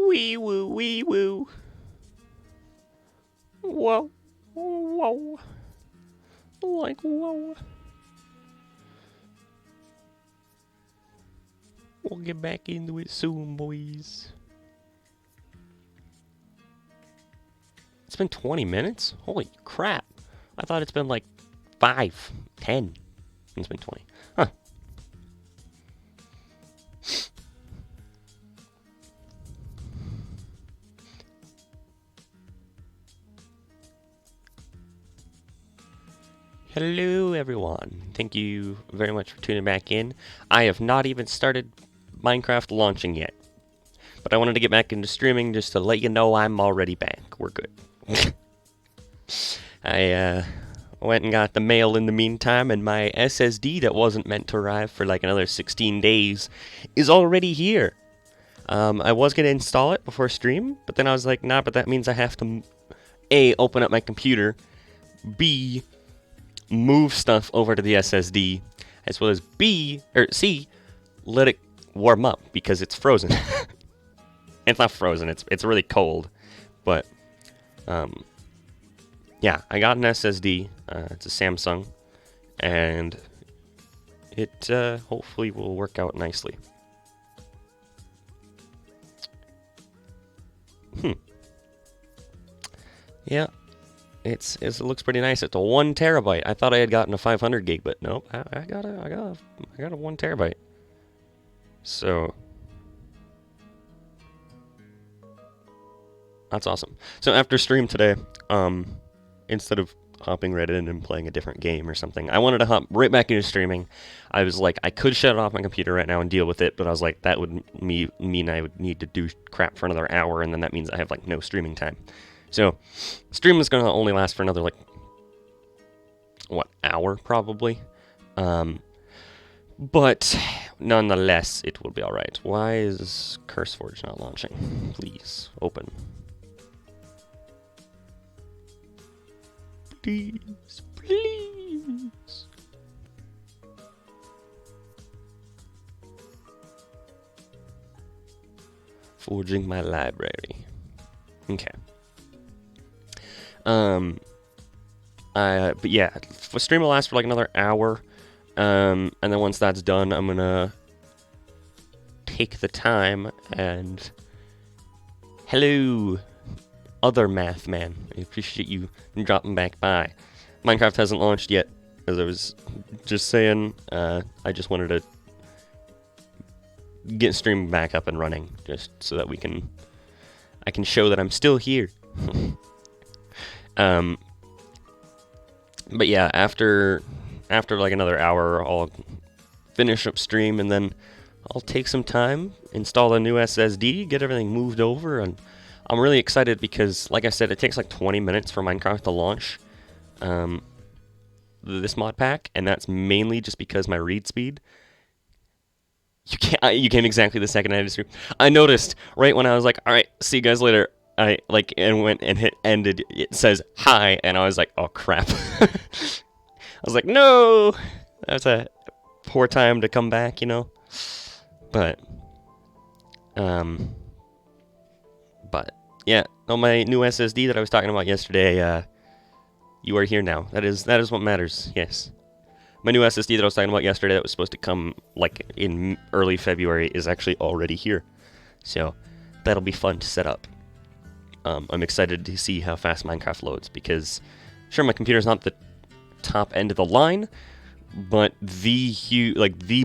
Wee woo, wee woo. Whoa, whoa. Like, whoa. We'll get back into it soon, boys. It's been 20 minutes? Holy crap. I thought it's been like 5, 10. It's been 20. Huh. Hello, everyone. Thank you very much for tuning back in. I have not even started Minecraft launching yet, but I wanted to get back into streaming just to let you know I'm already back. We're good. I went and got the mail in the meantime, and my SSD that wasn't meant to arrive for like another 16 days is already here. I was going to install it before stream, but then I was like, nah, but that means I have to A, open up my computer, B, move stuff over to the SSD, as well as C, let it warm up because it's frozen. It's not frozen, it's really cold. But yeah, I got an SSD. It's a Samsung, and it hopefully will work out nicely. Yeah. It looks pretty nice. It's a 1 terabyte. I thought I had gotten a 500 gig, but nope. I got a 1 terabyte. So that's awesome. So after stream today, instead of hopping right in and playing a different game or something, I wanted to hop right back into streaming. I was like, I could shut off my computer right now and deal with it, but I was like, that would mean I would need to do crap for another hour, and then that means I have like no streaming time. So, stream is going to only last for another, like, hour, probably. But, nonetheless, it will be alright. Why is CurseForge not launching? Please, open. Please, please. Forging my library. Okay. But yeah, the stream will last for like another hour, and then once that's done, I'm gonna take the time and hello, other math man. I appreciate you dropping back by. Minecraft hasn't launched yet, as I was just saying. I just wanted to get stream back up and running, just so that I can show that I'm still here. But yeah, after like another hour, I'll finish up stream, and then I'll take some time, install a new SSD, get everything moved over, and I'm really excited because, like I said, it takes like 20 minutes for Minecraft to launch this mod pack, and that's mainly just because my read speed. You came exactly the second I had to stream. I noticed right when I was like, all right, see you guys later. I went and hit ended. It says hi, and I was like, oh crap. I was like, no, that's a poor time to come back, you know. But yeah, on my new SSD that I was talking about yesterday, you are here now. That is what matters. Yes, my new SSD that I was talking about yesterday that was supposed to come like in early February is actually already here. So that'll be fun to set up. I'm excited to see how fast Minecraft loads because, sure, my computer's not the top end of the line, but the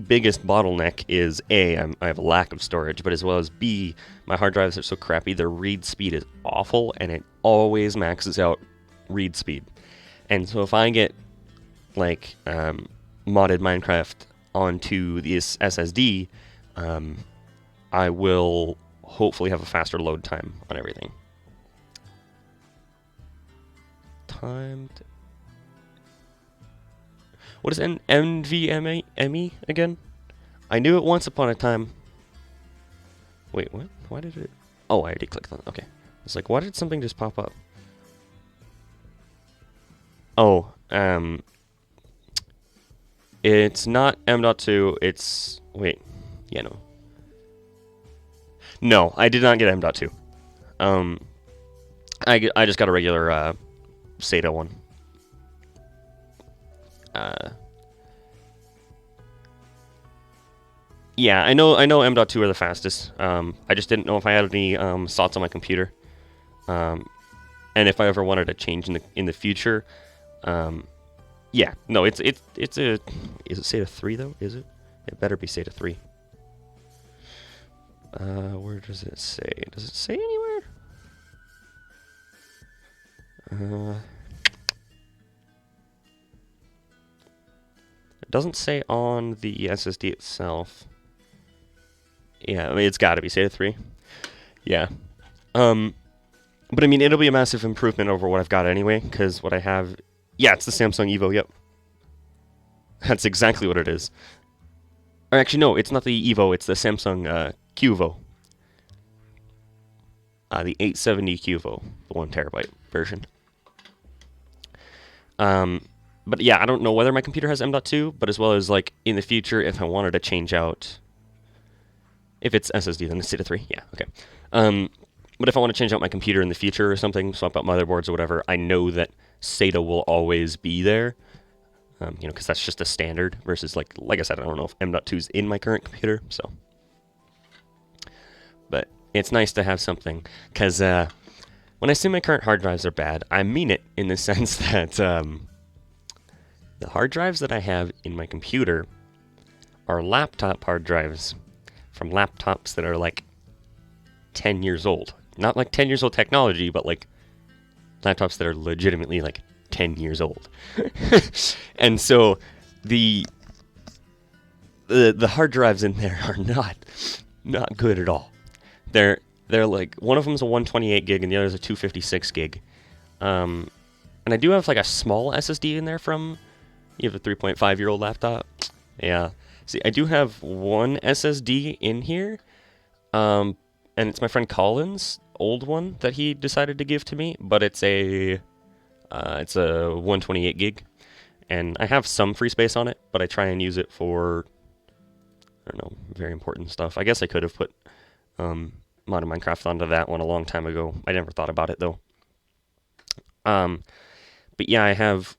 biggest bottleneck is A, I have a lack of storage, but as well as B, my hard drives are so crappy, their read speed is awful, and it always maxes out read speed. And so if I get like modded Minecraft onto this SSD, I will hopefully have a faster load time on everything. What is NVMe again? I knew it once upon a time. Wait, what? Why did it? Oh, I already clicked on it. Okay. It's like, why did something just pop up? Oh, it's not M.2, it's... Wait. Yeah, no. No, I did not get M.2. I just got a regular SATA one. Yeah, I know M.2 are the fastest. I just didn't know if I had any slots on my computer. And if I ever wanted to change in the future, yeah, no, it's a, is it SATA 3 though? Is it? It better be SATA 3. Where does it say? Does it say anywhere? It doesn't say on the SSD itself. Yeah, I mean, it's got to be SATA 3. Yeah. But I mean, it'll be a massive improvement over what I've got anyway, because what I have... Yeah, it's the Samsung Evo, yep. That's exactly what it is. Or actually, no, it's not the Evo, it's the Samsung QVO. The 870 QVO, the 1TB version. But yeah, I don't know whether my computer has M.2, but as well as, like, in the future, if I wanted to change out... If it's SSD, then it's SATA 3, yeah, okay. But if I want to change out my computer in the future or something, swap out motherboards or whatever, I know that SATA will always be there. You know, because that's just a standard versus, like I said, I don't know if M.2 is in my current computer, so. But it's nice to have something, because when I say my current hard drives are bad, I mean it in the sense that the hard drives that I have in my computer are laptop hard drives from laptops that are like 10 years old. Not like 10 years old technology, but like laptops that are legitimately like 10 years old. And so the hard drives in there are not good at all. They're like, one of them's a 128 gig and the other's a 256 gig. And I do have like a small SSD in there from, you have a 3.5-year-old laptop. Yeah. See, I do have one SSD in here. And it's my friend Colin's old one that he decided to give to me, but it's a 128 gig, and I have some free space on it, but I try and use it for, I don't know, very important stuff. I guess I could have put Modern Minecraft onto that one a long time ago. I never thought about it though. But yeah, I have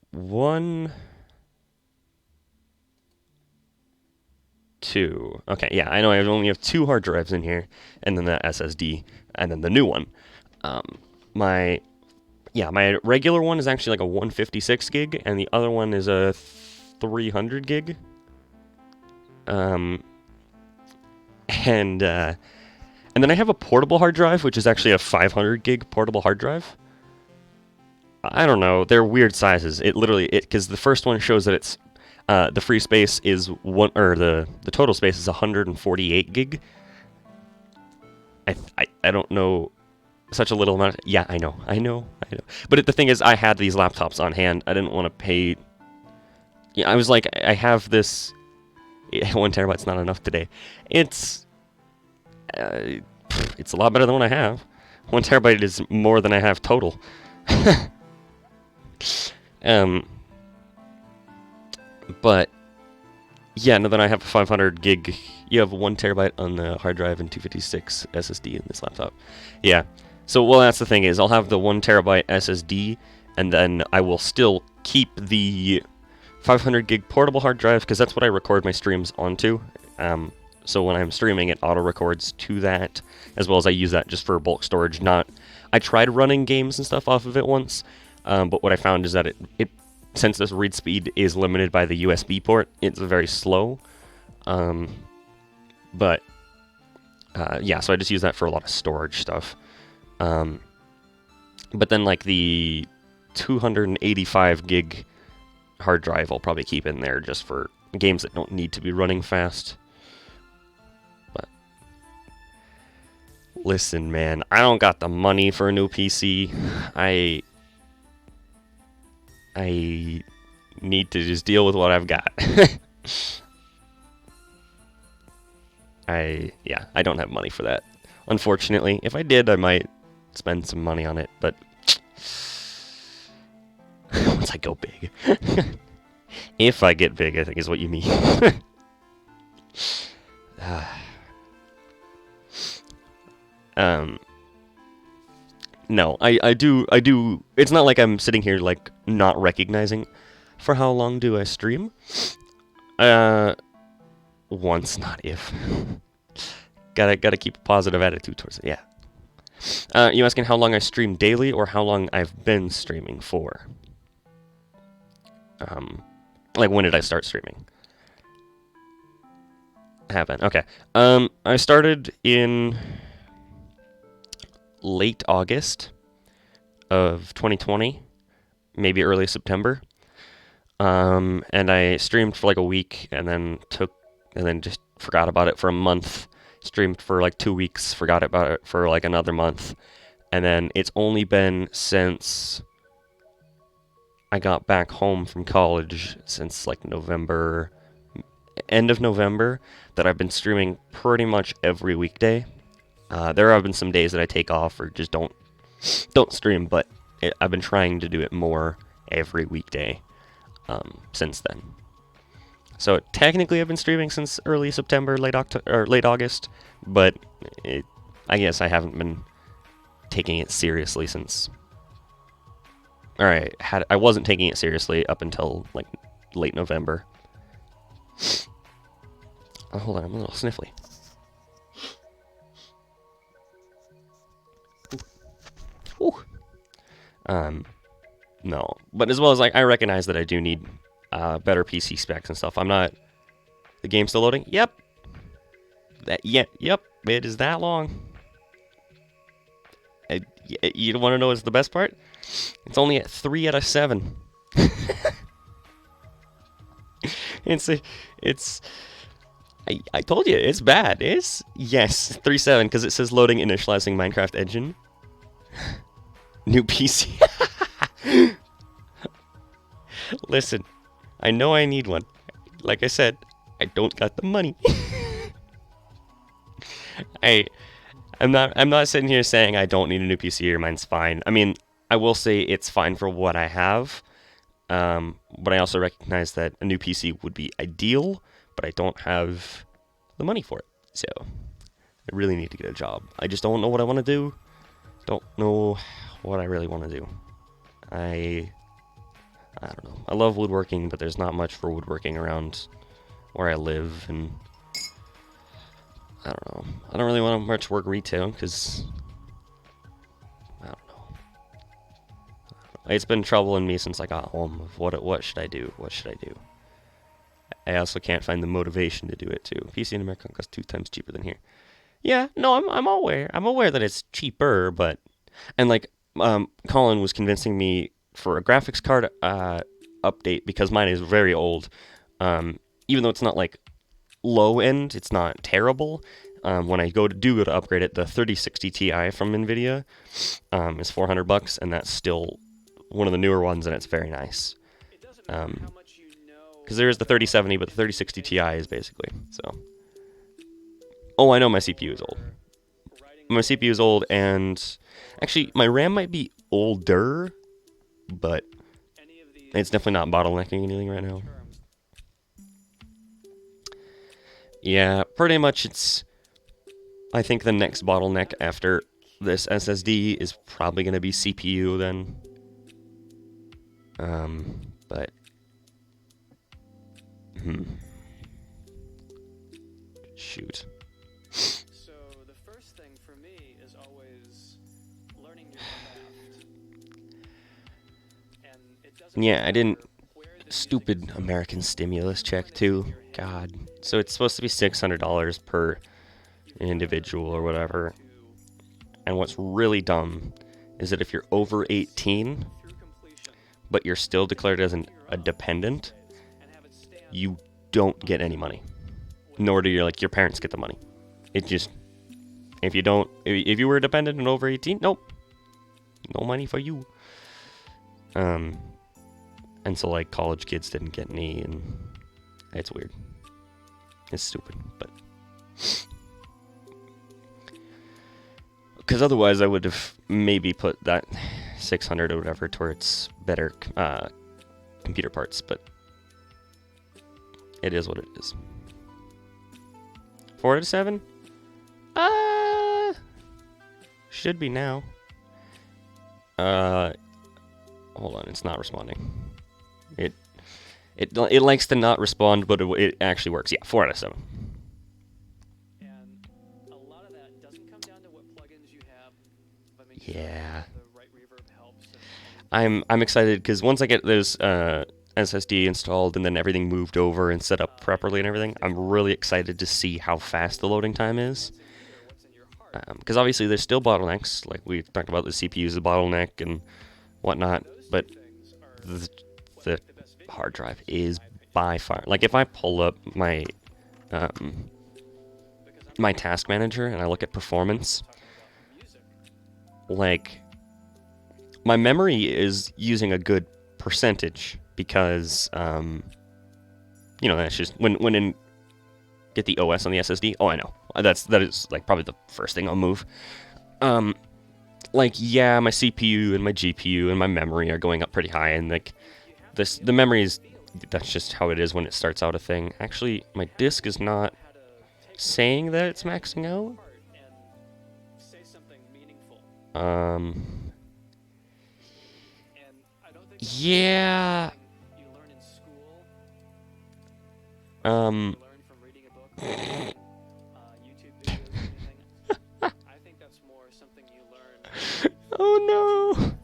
two. Okay, yeah, I know I only have two hard drives in here, and then the SSD, and then the new one. My regular one is actually like a 156 gig, and the other one is a 300 gig. And then I have a portable hard drive, which is actually a 500 gig portable hard drive. I don't know, they're weird sizes. Because the first one shows that it's the free space is the total space is 148 gig. I don't know, such a little amount. Yeah, I know. But the thing is, I had these laptops on hand. I didn't want to pay. Yeah, I was like, I have this. 1 terabyte's not enough today. It's a lot better than what I have. 1 terabyte is more than I have total. But yeah, no, then I have a 500 gig. You have 1 terabyte on the hard drive and 256 SSD in this laptop. Yeah. So, well, that's the thing is, I'll have the 1 terabyte SSD, and then I will still keep the 500 gig portable hard drive, because that's what I record my streams onto. So when I'm streaming, it auto-records to that, as well as I use that just for bulk storage. I tried running games and stuff off of it once, but what I found is that it since this read speed is limited by the USB port, it's very slow. But yeah, so I just use that for a lot of storage stuff. But then like the 285 gig hard drive I'll probably keep in there just for games that don't need to be running fast. But listen, man, I don't got the money for a new PC. I need to just deal with what I've got. I don't have money for that, unfortunately. If I did, I might spend some money on it, but once I go big. If I get big, I think is what you mean. Um, no, I do, it's not like I'm sitting here, like, not recognizing. For how long do I stream? Once, not if. Gotta keep a positive attitude towards it, yeah. You asking how long I stream daily or how long I've been streaming for? Like, when did I start streaming? Happen. Okay. I started in late August of 2020, maybe early September. And I streamed for like a week and then just forgot about it for a month. Streamed for like 2 weeks, forgot about it for like another month. And then it's only been since I got back home from college, since like November, end of November, that I've been streaming pretty much every weekday. There have been some days that I take off or just don't stream, but I've been trying to do it more every weekday since then. So technically, I've been streaming since early September, late August, but I guess I haven't been taking it seriously since. All right, I wasn't taking it seriously up until like late November. Oh, hold on, I'm a little sniffly. Ooh. No, but as well as like I recognize that I do need better PC specs and stuff. I'm not. The game's still loading. Yep. Yep. It is that long. You don't want to know what's the best part? It's only at 3 out of 7. I told you it's bad. Yes 3.7 because it says loading initializing Minecraft engine. New PC. Listen, I know I need one. Like I said, I don't got the money. I'm not sitting here saying I don't need a new PC or mine's fine. I mean, I will say it's fine for what I have. But I also recognize that a new PC would be ideal, but I don't have the money for it. So I really need to get a job. I just don't know what I want to do. Don't know what I really want to do. I don't know. I love woodworking, but there's not much for woodworking around where I live, and I don't know. I don't really want to much work retail because I don't know. It's been troubling me since I got home. Of what should I do? What should I do? I also can't find the motivation to do it too. PC in America costs 2 times cheaper than here. Yeah, no, I'm aware. I'm aware that it's cheaper, but like Colin was convincing me for a graphics card update because mine is very old. Even though it's not like low end, it's not terrible. When I go to upgrade it, the 3060 Ti from Nvidia is $400, and that's still one of the newer ones, and it's very nice. Because there is the 3070, but the 3060 Ti is basically so. Oh, I know my CPU is old. My CPU is old, and actually my RAM might be older, but it's definitely not bottlenecking anything right now. Yeah, pretty much it's. I think the next bottleneck after this SSD is probably going to be CPU then. But. Shoot. So the first thing for me is always learning your craft. And it doesn't Yeah, I didn't. Stupid American stimulus check too. God. So it's supposed to be $600 per individual or whatever. And what's really dumb is that if you're over 18, but you're still declared as a dependent, you don't get any money. Nor do your parents get the money. It just, if you were a dependent and over 18, nope. No money for you. And so like college kids didn't get any, and it's weird. It's stupid, but because otherwise I would have maybe put that 600 or whatever towards better computer parts, but it is what it is. 4 out of 7? should be now. Hold on, it's not responding. It likes to not respond, but it actually works. Yeah, 4 out of 7. And a lot of that doesn't come down to what plugins you have, but making Yeah. sure the right reverb helps. And I'm excited because once I get those SSD installed and then everything moved over and set up properly and everything, I'm really excited to see how fast the loading time is. what's in your heart. Because obviously there's still bottlenecks, like we talked about the CPU is a bottleneck and whatnot, but Things are the, what the make the best video hard drive games, is in my opinion. by far, like if I pull up my Because I'm my task manager and I look at performance, talking about music. like my memory is using a good percentage because that's just when in get the OS on the SSD. Oh, I know. That is like probably the first thing I'll move. Like yeah, my CPU and my GPU and my memory are going up pretty high, and like the memory is, that's just how it is when it starts out a thing. Actually, my disk is not How to take saying that it's maxing out. part and say something meaningful. And I don't think that's Yeah. something you learn in school. Um. You learn from reading a book, or watching, YouTube videos, or anything. I think that's more something you learn Oh no. from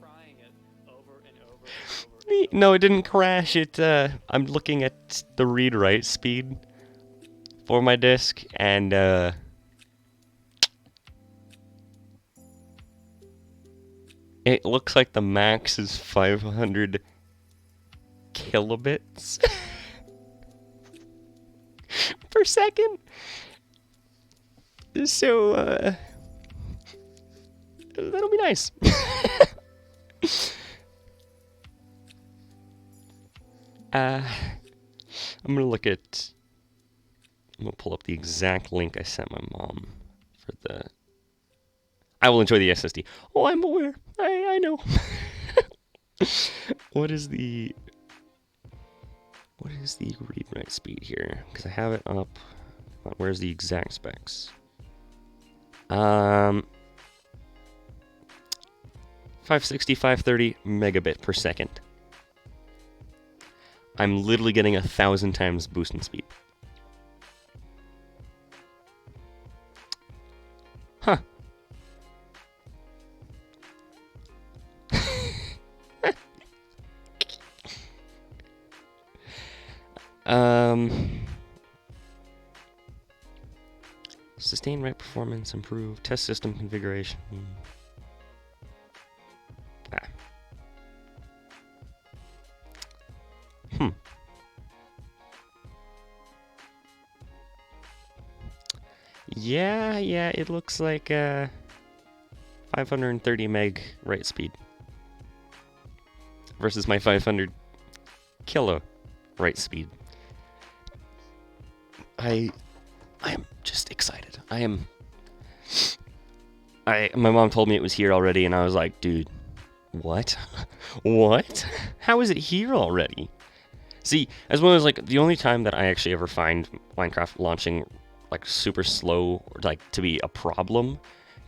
trying it over and over and over. No, it didn't crash. I'm looking at the read-write speed for my disk, and it looks like the max is 500 kilobits per second. So, that'll be nice. I'm gonna pull up the exact link I sent my mom for the. I will enjoy the SSD. Oh, I'm aware. I know. What is the read-write speed here? Because I have it up. Where's the exact specs? 560, 530 megabit per second. I'm literally getting 1,000 times boost in speed. Huh. Sustain write performance, improve test system configuration. Yeah, it looks like 530 meg write speed versus my 500 kilo write speed. I am just excited. My mom told me it was here already, and I was like, dude, what? What? How is it here already? See, as well as like the only time that I actually ever find Minecraft launching like super slow or like to be a problem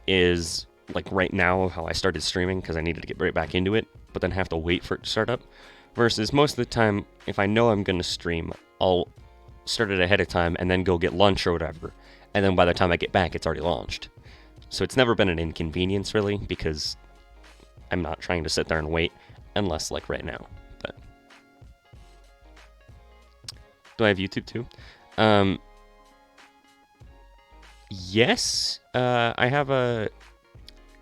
is like right now how I started streaming because I needed to get right back into it, but then have to wait for it to start up. Versus most of the time, if I know I'm gonna stream, I'll start it ahead of time and then go get lunch or whatever, and then by the time I get back, it's already launched. So it's never been an inconvenience really because I'm not trying to sit there and wait unless like right now. But do I have YouTube too? Yes, I have a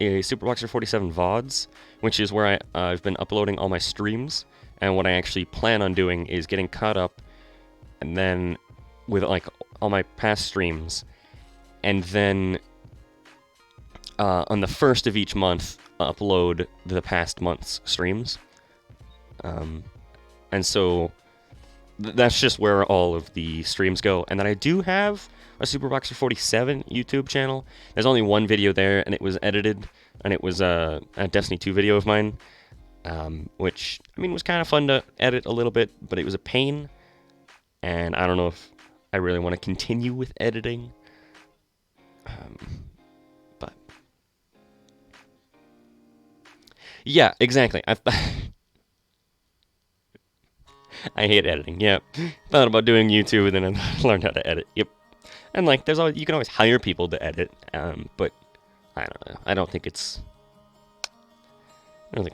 Superboxer 47 VODs, which is where I've been uploading all my streams, and what I actually plan on doing is getting caught up, and then with like all my past streams, and then on the first of each month upload the past month's streams, and so that's just where all of the streams go. And then I do have a Superboxer 47 YouTube channel. There's only one video there, and it was edited, and it was a Destiny 2 video of mine, which, I mean, was kind of fun to edit a little bit, but it was a pain, and I don't know if I really want to continue with editing, but Yeah, exactly. I hate editing. Yeah, thought about doing YouTube, and then I learned how to edit. Yep. And like, there's always, you can always hire people to edit, but I don't know. I don't think that's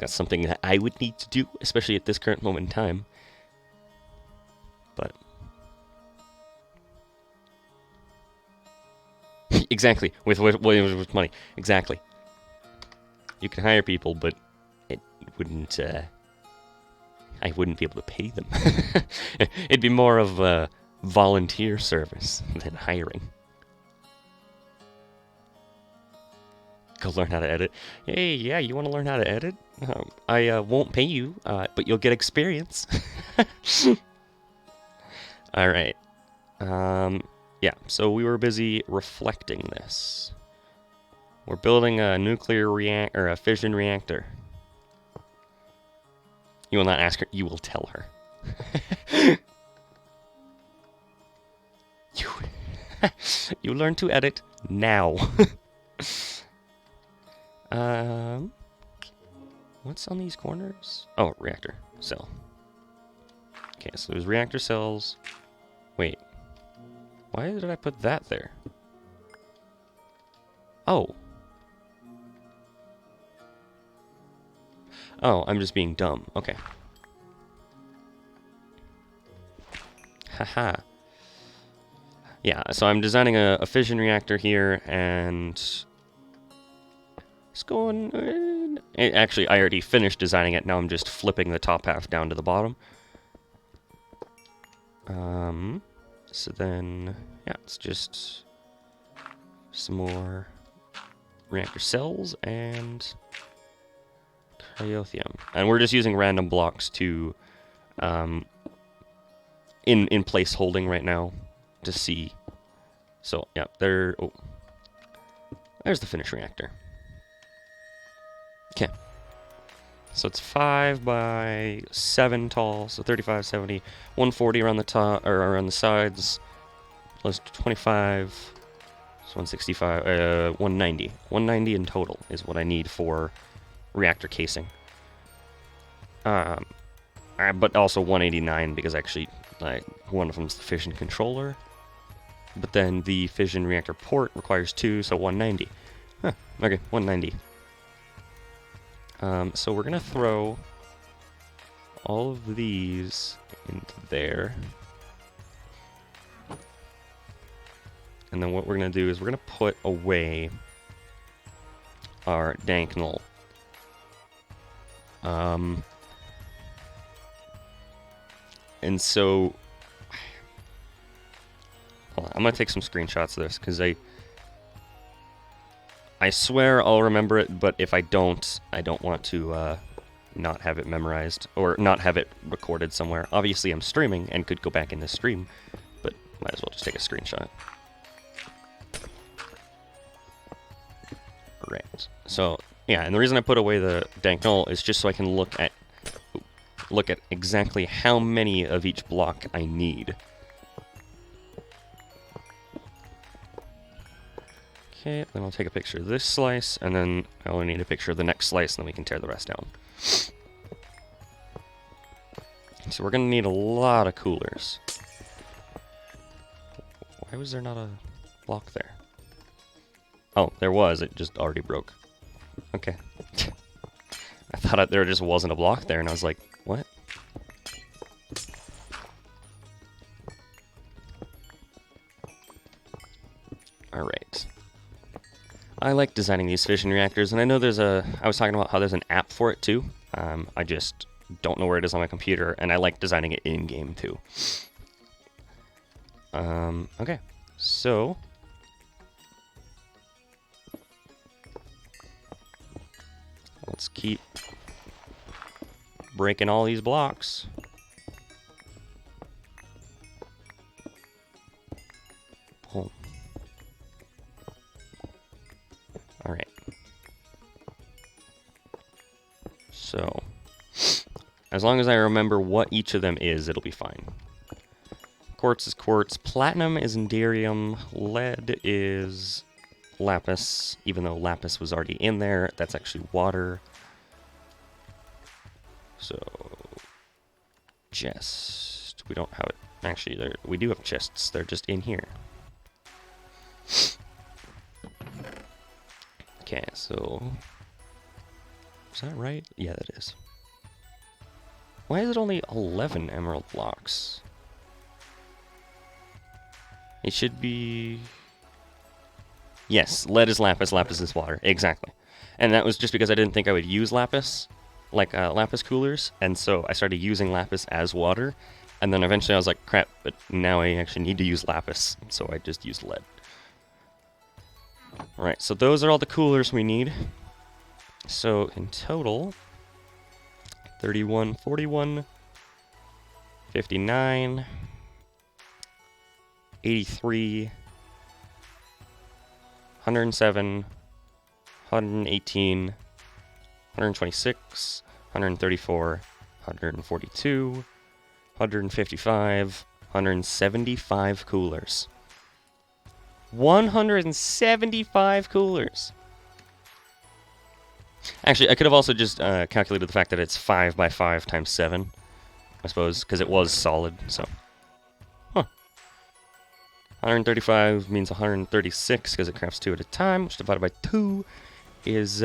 something that I would need to do, especially at this current moment in time. But exactly, with money, exactly. You can hire people, but it wouldn't. I wouldn't be able to pay them. It'd be more of a volunteer service than hiring. Go learn how to edit. Hey, yeah, you want to learn how to edit? I won't pay you, but you'll get experience. All right. Yeah, so we were busy reflecting this. We're building a nuclear reactor, or a fission reactor. You will not ask her, you will tell her. You learn to edit now. What's on these corners? Oh, reactor cell. Okay, so there's reactor cells. Wait. Why did I put that there? Oh. Oh, I'm just being dumb. Okay. Haha. Yeah, so I'm designing a fission reactor here, and it's going... Actually, I already finished designing it. Now I'm just flipping the top half down to the bottom. So then, yeah, it's just some more reactor cells and cryothium. And we're just using random blocks to, in place holding right now to see. So, yeah, there's the finished reactor. Okay. So it's 5 by 7 tall, so 35, 70, 140 around the top, or around the sides, plus 25, so 165, 190. 190 in total is what I need for reactor casing. But also 189 because actually one of them's the fission controller. But then the fission reactor port requires 2, so 190. Huh, okay, 190. So we're going to throw all of these into there. And then what we're going to do is we're going to put away our dank null. And so... Hold on, I'm going to take some screenshots of this, because I swear I'll remember it, but if I don't want to not have it memorized, or not have it recorded somewhere. Obviously, I'm streaming and could go back in the stream, but might as well just take a screenshot. Right. So, yeah, and the reason I put away the dank null is just so I can look at exactly how many of each block I need. Okay, then I'll take a picture of this slice, and then I only need a picture of the next slice, and then we can tear the rest down. So we're going to need a lot of coolers. Why was there not a block there? Oh, there was. It just already broke. Okay. I thought there just wasn't a block there, and I was like, what? Alright. I like designing these fission reactors, and I know I was talking about how there's an app for it too. I just don't know where it is on my computer, and I like designing it in-game too. Okay, so... let's keep breaking all these blocks. Boom. Alright. So, as long as I remember what each of them is, it'll be fine. Quartz is quartz, platinum is inderium, lead is lapis, even though lapis was already in there. That's actually water. So, chest. We don't have it. Actually, we do have chests. They're just in here. Okay, so... Is that right? Yeah, that is. Why is it only 11 emerald blocks? It should be... Yes, lead is lapis, lapis is water. Exactly. And that was just because I didn't think I would use lapis, like lapis coolers, and so I started using lapis as water, and then eventually I was like, crap, but now I actually need to use lapis, so I just used lead. Alright, so those are all the coolers we need. So in total, 31, 41, 59, 83, 107, 118, 126, 134, 142, 155, 175 coolers. 175 coolers! Actually, I could have also just calculated the fact that it's 5 by 5 times 7, I suppose, because it was solid, so. Huh. 135 means 136, because it crafts 2 at a time, which divided by 2 is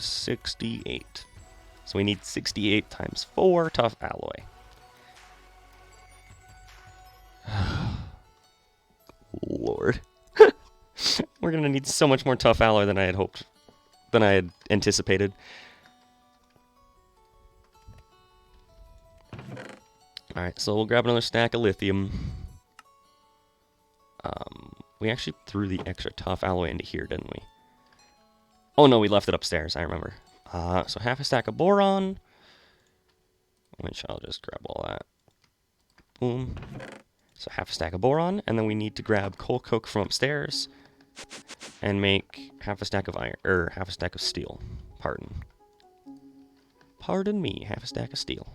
68. So we need 68 times 4 tough alloy. Lord. We're gonna need so much more tough alloy than I had hoped, than I had anticipated. Alright, so we'll grab another stack of lithium. We actually threw the extra tough alloy into here, didn't we? Oh no, we left it upstairs, I remember. So half a stack of boron, which I'll just grab all that. Boom. So half a stack of boron, and then we need to grab coal coke from upstairs and make half a stack of iron, half a stack of steel. Pardon me, half a stack of steel.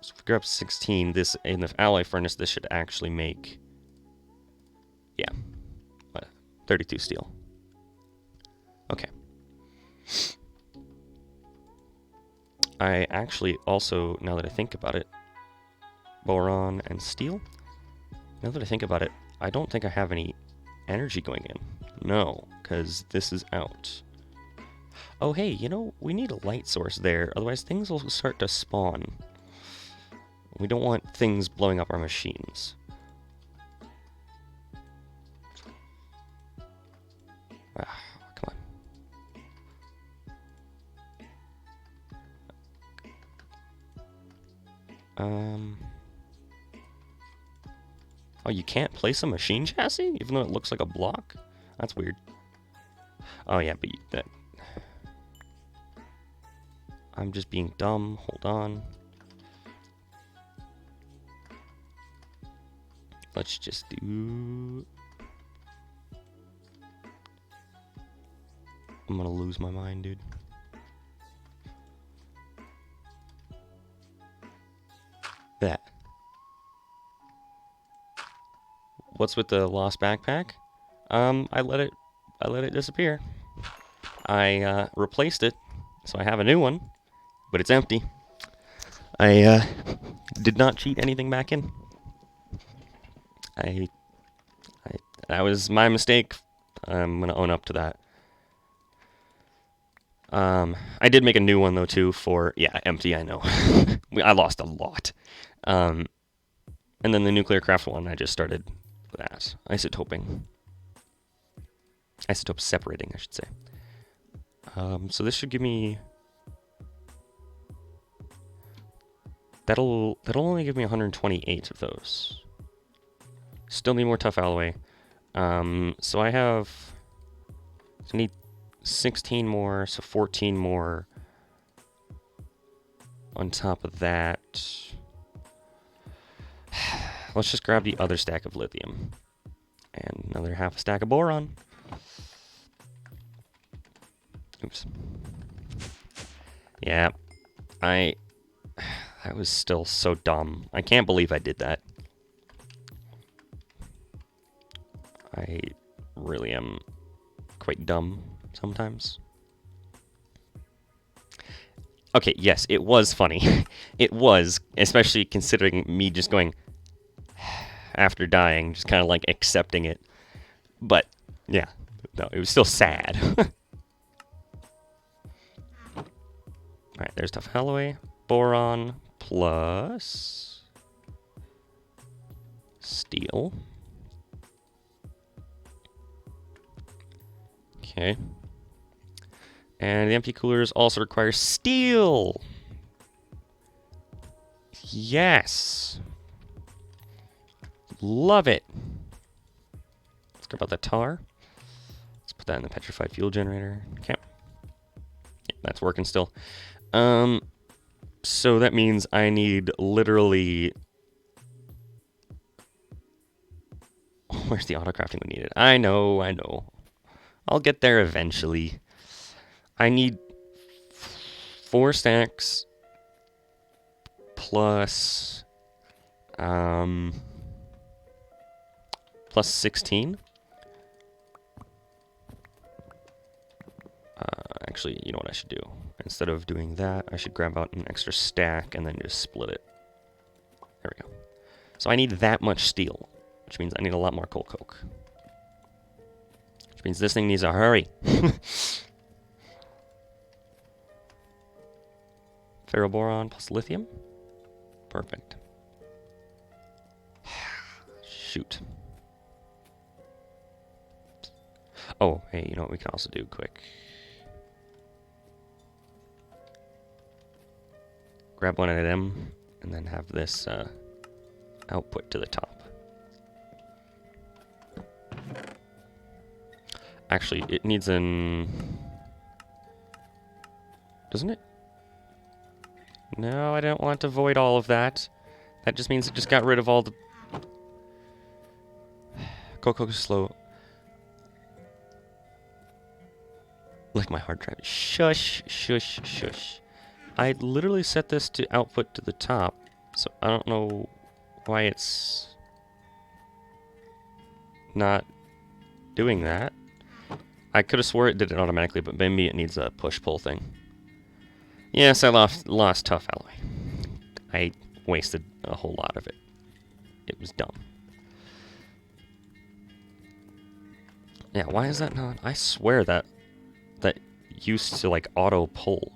So if we grab 16, this in the alloy furnace, this should actually make, yeah, 32 steel. Okay. I actually also, now that I think about it, boron and steel. Now that I think about it, I don't think I have any energy going in. No, because this is out. Oh, hey, you know, we need a light source there, otherwise things will start to spawn. We don't want things blowing up our machines. Ah, come on. Oh, you can't place a machine chassis, even though it looks like a block? That's weird. Oh, yeah, but that... I'm just being dumb. Hold on. Let's just do... I'm gonna lose my mind, dude. That. What's with the lost backpack? I let it disappear. I replaced it, so I have a new one, but it's empty. I did not cheat anything back in. That was my mistake. I'm gonna own up to that. I did make a new one though too for, yeah, empty, I know. I lost a lot. And then the nuclear craft one, I just started that. Isotoping. Isotope separating, I should say. So this should give me... That'll only give me 128 of those. Still need more tough alloy. So I have... So I need 16 more, so 14 more on top of that. Let's just grab the other stack of lithium. And another half a stack of boron. Oops. Yeah. That was still so dumb. I can't believe I did that. I really am quite dumb sometimes. Okay, yes, it was funny. It was, especially considering me just going after dying, just kind of like accepting it. But, yeah, no, it was still sad. Alright, there's Tough Holloway. Boron plus steel. Okay. And the empty coolers also require steel. Yes. Love it. Let's go about the tar. Let's put that in the petrified fuel generator. Okay. Yeah, that's working still. So that means I need literally... Where's the auto-crafting we needed? I know. I'll get there eventually. I need 4 stacks plus plus 16. Actually, you know what I should do? Instead of doing that, I should grab out an extra stack and then just split it. There we go. So I need that much steel, which means I need a lot more coal coke. Which means this thing needs a hurry. Ferroboron plus lithium. Perfect. Shoot. Oh, hey, you know what we can also do quick? Grab one of them, and then have this output to the top. Actually, it needs an... Doesn't it? No, I don't want to void all of that. That just means it just got rid of all the... Coco slow. Like my hard drive. Shush, shush, shush. I literally set this to output to the top, so I don't know why it's not doing that. I could have swore it did it automatically, but maybe it needs a push-pull thing. Yes, I lost Tough Alloy. I wasted a whole lot of it. It was dumb. Yeah, why is that not? I swear that used to like auto pull.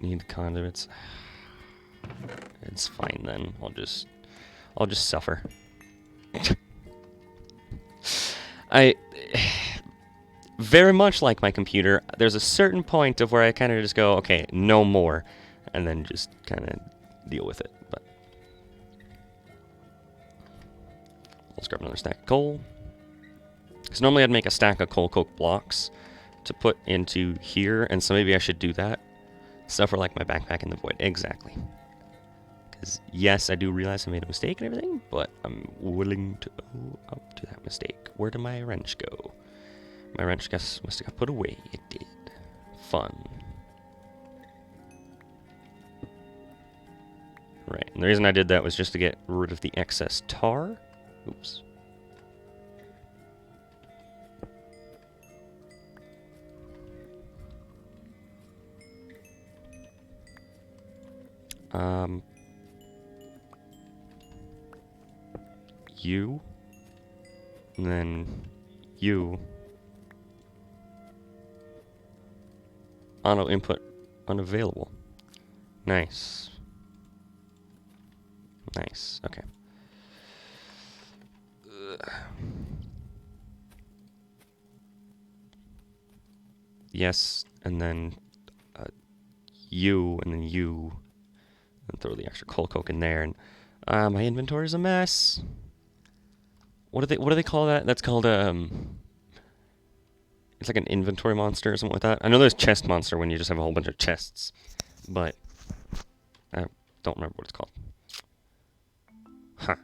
Need conduits. It's fine then. I'll just suffer. I very much like my computer, there's a certain point of where I kind of just go, okay, no more, and then just kind of deal with it. But let's grab another stack of coal. Because normally I'd make a stack of coal coke blocks to put into here, and so maybe I should do that. Stuff for like my backpack in the void. Exactly. Because yes, I do realize I made a mistake and everything, but I'm willing to owe up to that mistake. Where did my wrench go? My wrench must have got put away. It did. Fun. Right, and the reason I did that was just to get rid of the excess tar. Oops. You. And then you. Auto input unavailable. Nice. Nice. Okay. Yes, and then you, and then you, and throw the extra coal coke in there. And my inventory is a mess. What do they call that? That's called it's like an inventory monster or something like that. I know there's chest monster when you just have a whole bunch of chests, but I don't remember what it's called. Huh.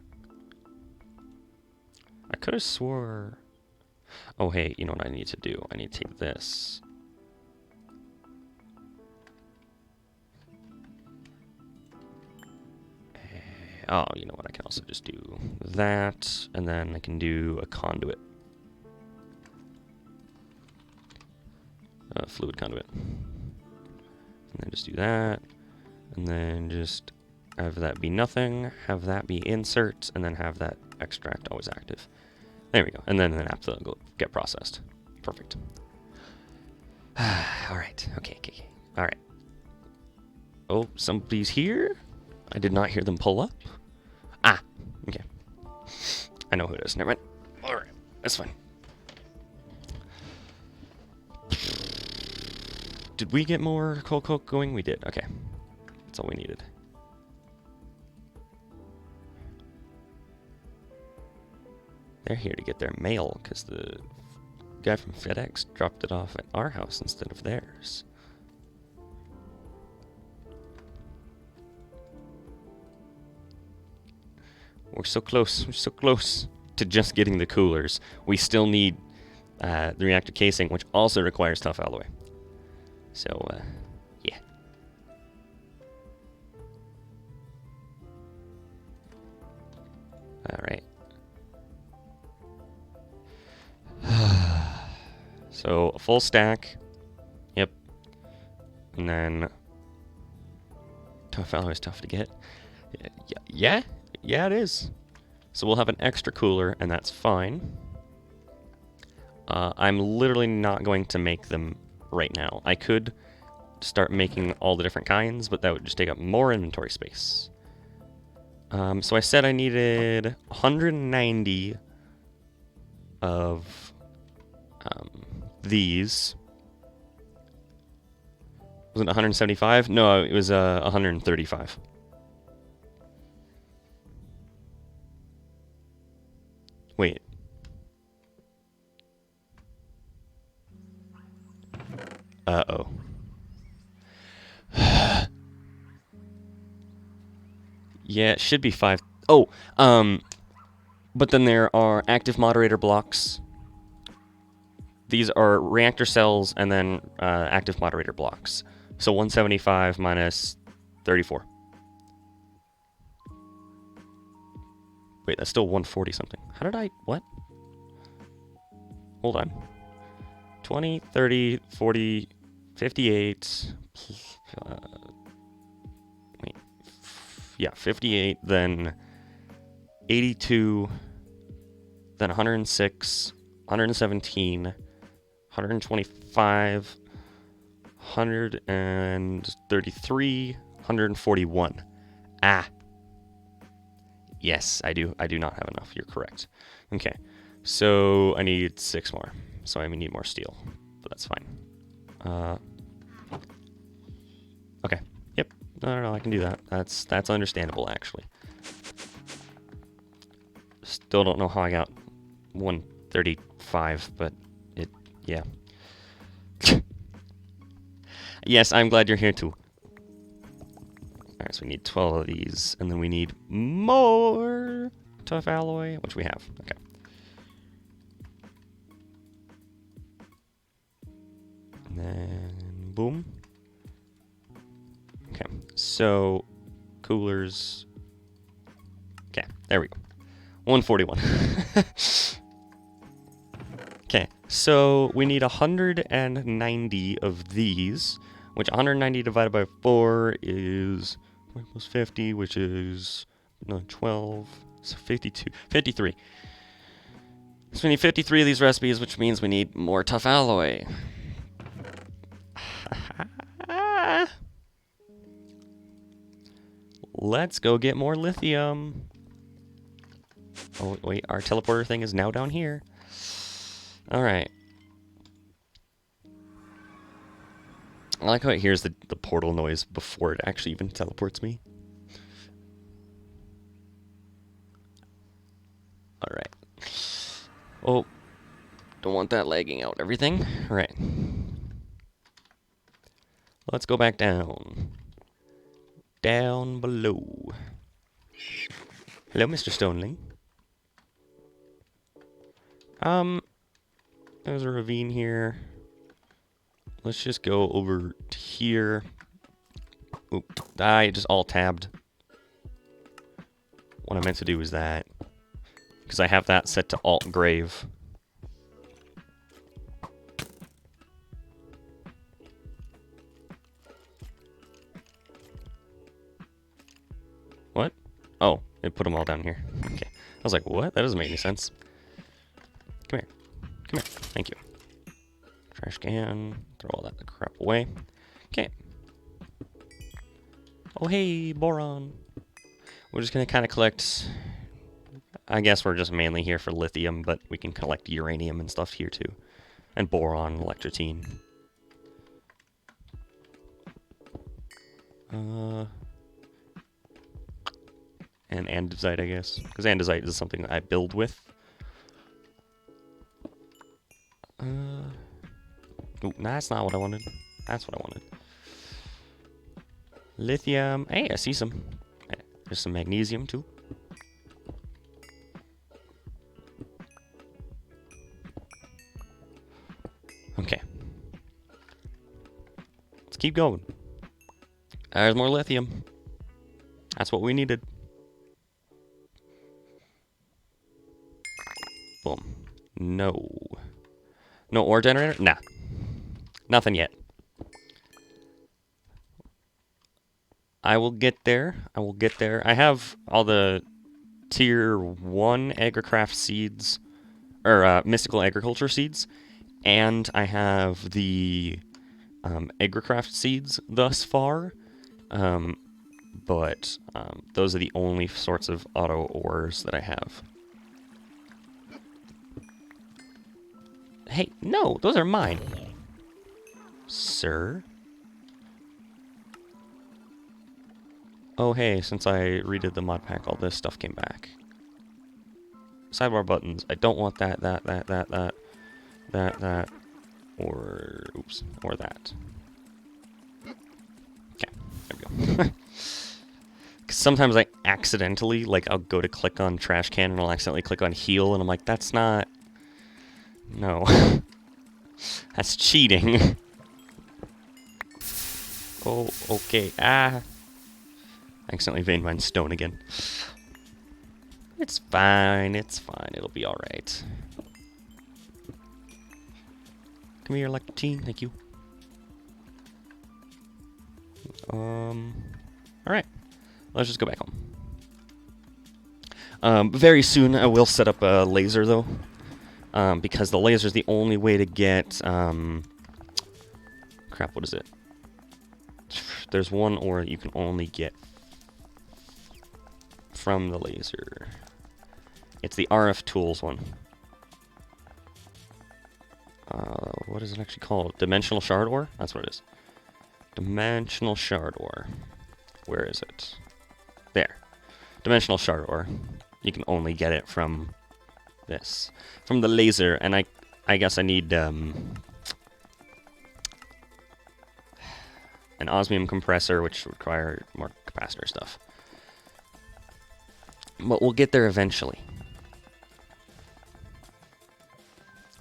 I could have swore... Oh, hey, you know what I need to do? I need to take this. Oh, you know what? I can also just do that, and then I can do a conduit. fluid conduit. And then just do that. And then just have that be nothing, have that be insert, and then have that extract always active. There we go. And then the app will get processed. Perfect. Alright. Okay. Alright. Oh, somebody's here? I did not hear them pull up. Ah, okay. I know who it is. Never mind. Alright, that's fine. Did we get more coal coke going? We did. Okay. That's all we needed. They're here to get their mail because the guy from FedEx dropped it off at our house instead of theirs. We're so close. We're so close to just getting the coolers. We still need the reactor casing, which also requires tough alloy. So, yeah. Alright. So, a full stack. Yep. And then tough alloy is tough to get. Yeah, it is. So we'll have an extra cooler, and that's fine. I'm literally not going to make them right now. I could start making all the different kinds, but that would just take up more inventory space. So I said I needed 190 of these. Was it 175? No, it was 135. Wait. Uh-oh. Yeah, it should be 5. Oh, but then there are active moderator blocks. These are reactor cells and then active moderator blocks. So 175 minus 34. Wait, that's still 140 something. How did I... What? Hold on. 20, 30, 40, 58... wait. Yeah, 58, then 82, then 106, 117, 125, 133, 141. Ah. Yes, I do not have enough. You're correct. Okay. So I need 6 more. So I need more steel. But that's fine. Okay. Yep. No, I can do that. That's understandable, actually. Still don't know how I got 135, but yeah. Yes, I'm glad you're here too. Alright, so we need 12 of these, and then we need more tough alloy, which we have. Okay. And then, boom. Okay, so, coolers. Okay, there we go. 141. Okay, so we need 190 of these, which 190 divided by 4 is 4 plus 50, which is no 12, so 52, 53. So we need 53 of these recipes, which means we need more tough alloy. Let's go get more lithium. Oh, wait, our teleporter thing is now down here. Alright. I like how it hears the portal noise before it actually even teleports me. Alright. Oh, don't want that lagging out everything. Alright. Let's go back down. Down below. Hello, Mr. Stoneling. There's a ravine here. Let's just go over to here. Oop, I just all tabbed. What I meant to do was that. Because I have that set to alt grave. put them all down here. Okay. I was like, what? That doesn't make any sense. Come here. Come here. Thank you. Trash can. Throw all that crap away. Okay. Oh, hey, boron. We're just going to kind of collect... I guess we're just mainly here for lithium, but we can collect uranium and stuff here, too. And boron, electrotine. And andesite, I guess. Because andesite is something that I build with. Ooh, that's not what I wanted. That's what I wanted. Lithium. Hey, I see some. There's some magnesium, too. Okay. Let's keep going. There's more lithium. That's what we needed. Boom. No. No ore generator? Nah. Nothing yet. I will get there. I will get there. I have all the tier 1 agricraft seeds, or mystical agriculture seeds, and I have the agricraft seeds thus far, but those are the only sorts of auto ores that I have. Hey, no, those are mine. Sir? Oh, hey, since I redid the mod pack, all this stuff came back. Sidebar buttons. I don't want that, or, oops, or that. Okay, there we go. Because sometimes I accidentally, like, I'll go to click on trash can and I'll accidentally click on heal, and I'm like, that's not... No. That's cheating. Oh, okay. Ah. I accidentally veined mine stone again. It's fine. It's fine. It'll be alright. Come here, electrotine. Thank you. Alright. Let's just go back home. Very soon I will set up a laser, though. Because the laser is the only way to get, crap, what is it? There's one ore you can only get from the laser. It's the RF Tools one. What is it actually called? Dimensional Shard Ore? That's what it is. Dimensional Shard Ore. Where is it? There. Dimensional Shard Ore. You can only get it from this. From the laser, and I guess I need, an osmium compressor, which would require more capacitor stuff. But we'll get there eventually.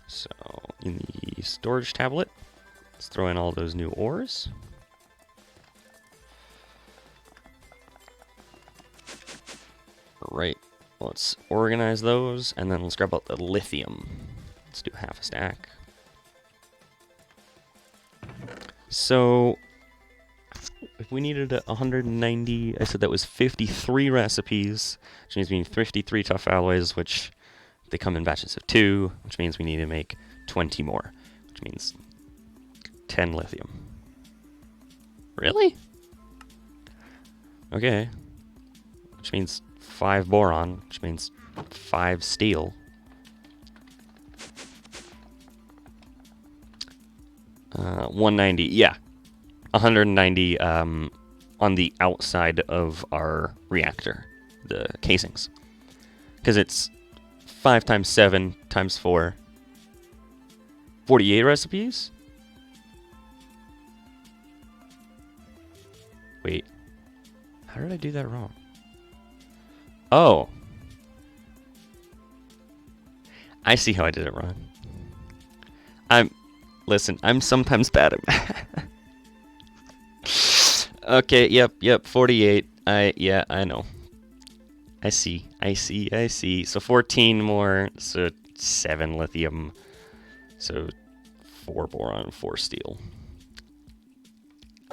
So, in the storage tablet, let's throw in all those new ores. Right, let's organize those, and then let's grab out the lithium. Let's do half a stack. So, if we needed 190, I said that was 53 recipes, which means we need 53 tough alloys, which they come in batches of 2, which means we need to make 20 more, which means 10 lithium. Really? Okay. Which means 5 boron, which means 5 steel. Uh, 190, yeah. 190 on the outside of our reactor, the casings. Because it's 5 times 7 times 4. 48 recipes? Wait. How did I do that wrong? Oh. I see how I did it wrong. Listen, I'm sometimes bad at math. Okay, yep, 48. Yeah, I know. I see. So 14 more, so 7 lithium. So 4 boron, 4 steel.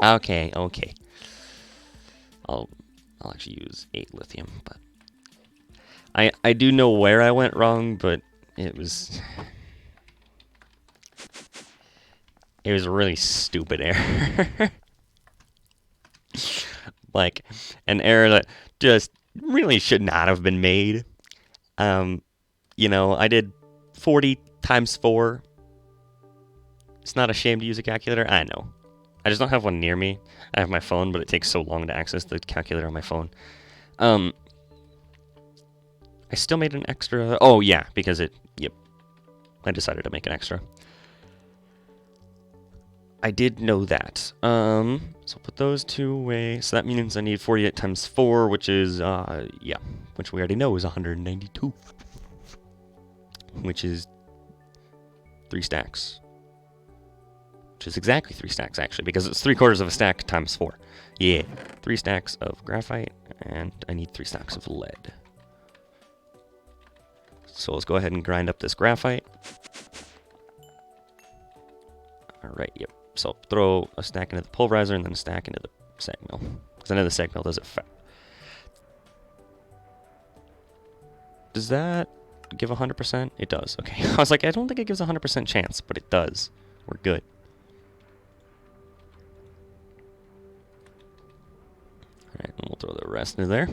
Okay. I'll actually use 8 lithium, but I do know where I went wrong, but it was a really stupid error. Like an error that just really should not have been made. I did 40 times 4. It's not a shame to use a calculator. I know. I just don't have one near me. I have my phone, but it takes so long to access the calculator on my phone. I still made an extra. Oh, yeah, because yep. I decided to make an extra. I did know that. So put those two away. So that means I need 48 times 4, which is, yeah, which we already know is 192. Which is 3 stacks. Which is exactly 3 stacks, actually, because it's 3/4 of a stack times 4. Yeah, 3 stacks of graphite, and I need 3 stacks of lead. So let's go ahead and grind up this graphite. Alright, yep. So throw a stack into the pulverizer and then a stack into the sag mill. Because I know the sag mill does it fast. Does that give 100%? It does. Okay. I was like, I don't think it gives a 100% chance, but it does. We're good. Alright, and we'll throw the rest into there.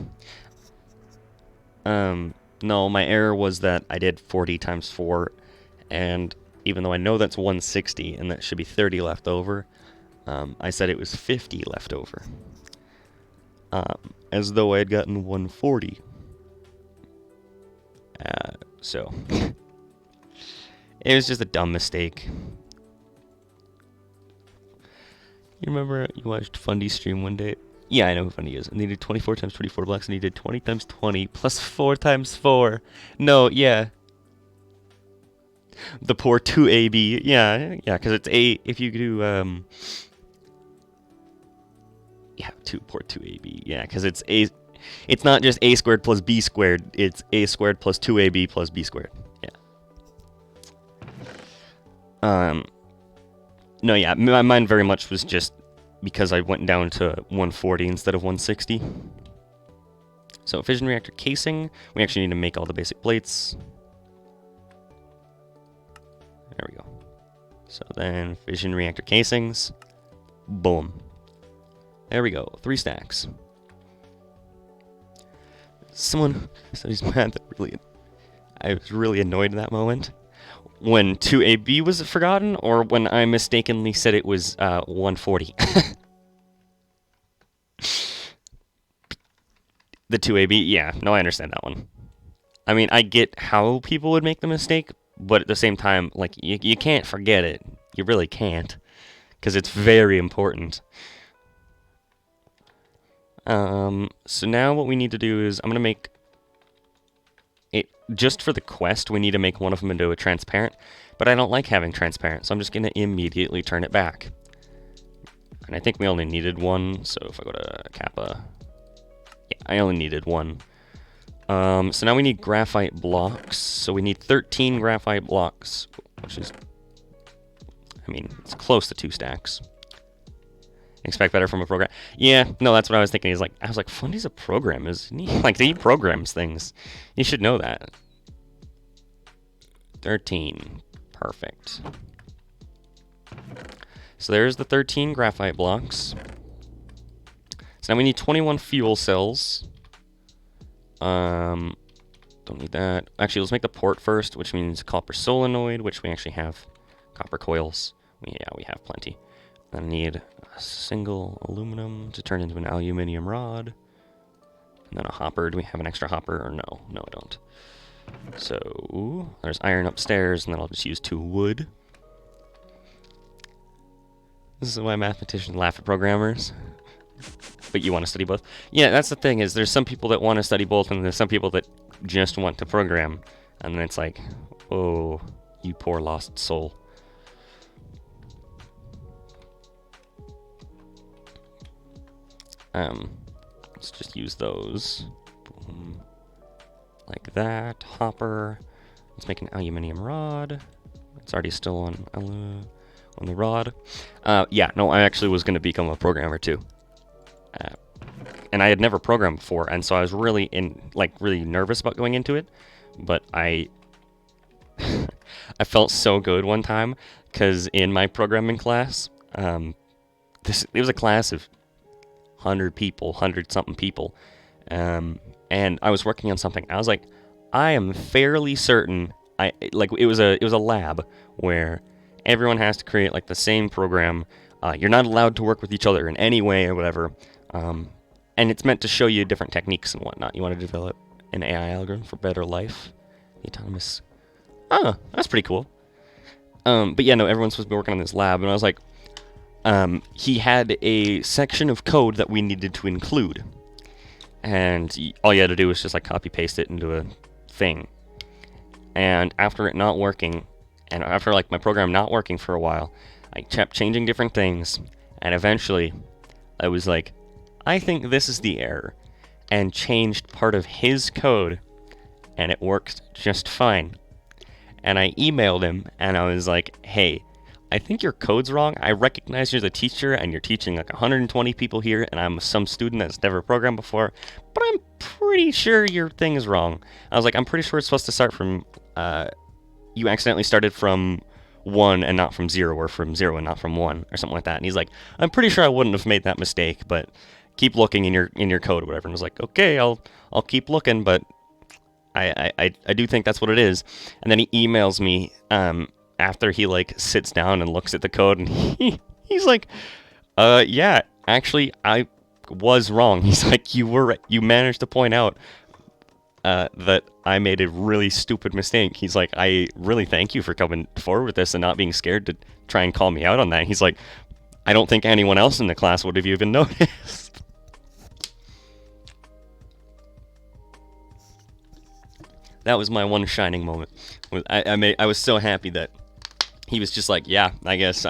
No, my error was that I did 40 times 4, and even though I know that's 160 and that should be 30 left over, I said it was 50 left over. As though I had gotten 140. So it was just a dumb mistake. You remember you watched Fundy's stream one day? Yeah, I know who Fundy is. And they did 24 times 24 blocks, and he did 20 times 20 plus 4 times 4. No, yeah. The poor 2AB. Yeah, because it's A. If you do, yeah, poor 2AB. Yeah, because it's A. It's not just A squared plus B squared. It's A squared plus 2AB plus B squared. Yeah. No, yeah, mine very much was just because I went down to 140 instead of 160. So fission reactor casing, we actually need to make all the basic plates. There we go. So then fission reactor casings, boom. There we go, 3 stacks. Someone studies math that I was really annoyed in that moment. When 2AB was forgotten, or when I mistakenly said it was 140. The 2AB, yeah, no, I understand that one. I mean, I get how people would make the mistake, but at the same time, like, you can't forget it. You really can't, because it's very important. So now what we need to do is, I'm going to make it, just for the quest, we need to make one of them into a transparent, but I don't like having transparent, so I'm just going to immediately turn it back. And I think we only needed 1, so if I go to Kappa, yeah, I only needed 1. So now we need graphite blocks, so we need 13 graphite blocks, which is, I mean, it's close to 2 stacks. Expect better from a program. Yeah, no, that's what I was thinking. I was like, Fundy's a program, isn't he? Like, he programs things. You should know that. 13. Perfect. So there's the 13 graphite blocks. So now we need 21 fuel cells. Don't need that. Actually, let's make the port first, which means copper solenoid, which we actually have. Copper coils. Yeah, we have plenty. I need a single aluminum to turn into an aluminium rod. And then a hopper. Do we have an extra hopper? Or no? No, I don't. So, there's iron upstairs, and then I'll just use 2 wood. This is why mathematicians laugh at programmers. But you want to study both? Yeah, that's the thing, is there's some people that want to study both, and there's some people that just want to program. And then it's like, oh, you poor lost soul. Let's just use those. Boom. Like that. Hopper. Let's make an aluminium rod. It's already still on the rod. Yeah, no, I actually was going to become a programmer too. and I had never programmed before, and so I was really really nervous about going into it. But I I felt so good one time because in my programming class, it was a class of 100 something people, and I was working on something. I was like, I am fairly certain it was a lab where everyone has to create like the same program. You're not allowed to work with each other in any way or whatever. And it's meant to show you different techniques and whatnot. You want to develop an AI algorithm for better life. The autonomous. Oh, that's pretty cool. But yeah, no, everyone's supposed to be working on this lab, and I was like, he had a section of code that we needed to include, and all you had to do was just like copy paste it into a thing. And after it not working, and after like my program not working for a while, I kept changing different things, and eventually I was like, I think this is the error, and changed part of his code, and it worked just fine. And I emailed him, and I was like, hey, I think your code's wrong. I recognize you're the teacher, and you're teaching like 120 people here, and I'm some student that's never programmed before, but I'm pretty sure your thing is wrong. I was like, I'm pretty sure it's supposed to start from, you accidentally started from 1 and not from 0, or from 0 and not from 1, or something like that. And he's like, I'm pretty sure I wouldn't have made that mistake, but keep looking in your code or whatever. And I was like, okay, I'll keep looking, but I do think that's what it is. And then he emails me after he like sits down and looks at the code, and he's like, yeah, actually I was wrong. He's like, you managed to point out that I made a really stupid mistake. He's like, I really thank you for coming forward with this and not being scared to try and call me out on that. He's like, I don't think anyone else in the class would have even noticed. That was my one shining moment. I was so happy that he was just like, yeah, I guess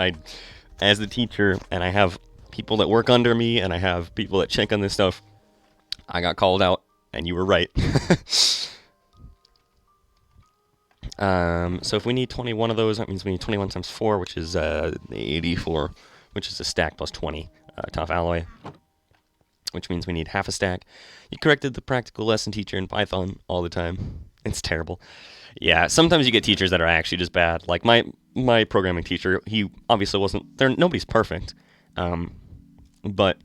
as the teacher, and I have people that work under me, and I have people that check on this stuff, I got called out, and you were right. So if we need 21 of those, that means we need 21 times 4, which is 84, which is a stack plus 20 tough alloy, which means we need half a stack. You corrected the practical lesson teacher in Python all the time. It's terrible. Yeah, sometimes you get teachers that are actually just bad. Like my programming teacher, he obviously wasn't there. Nobody's perfect, but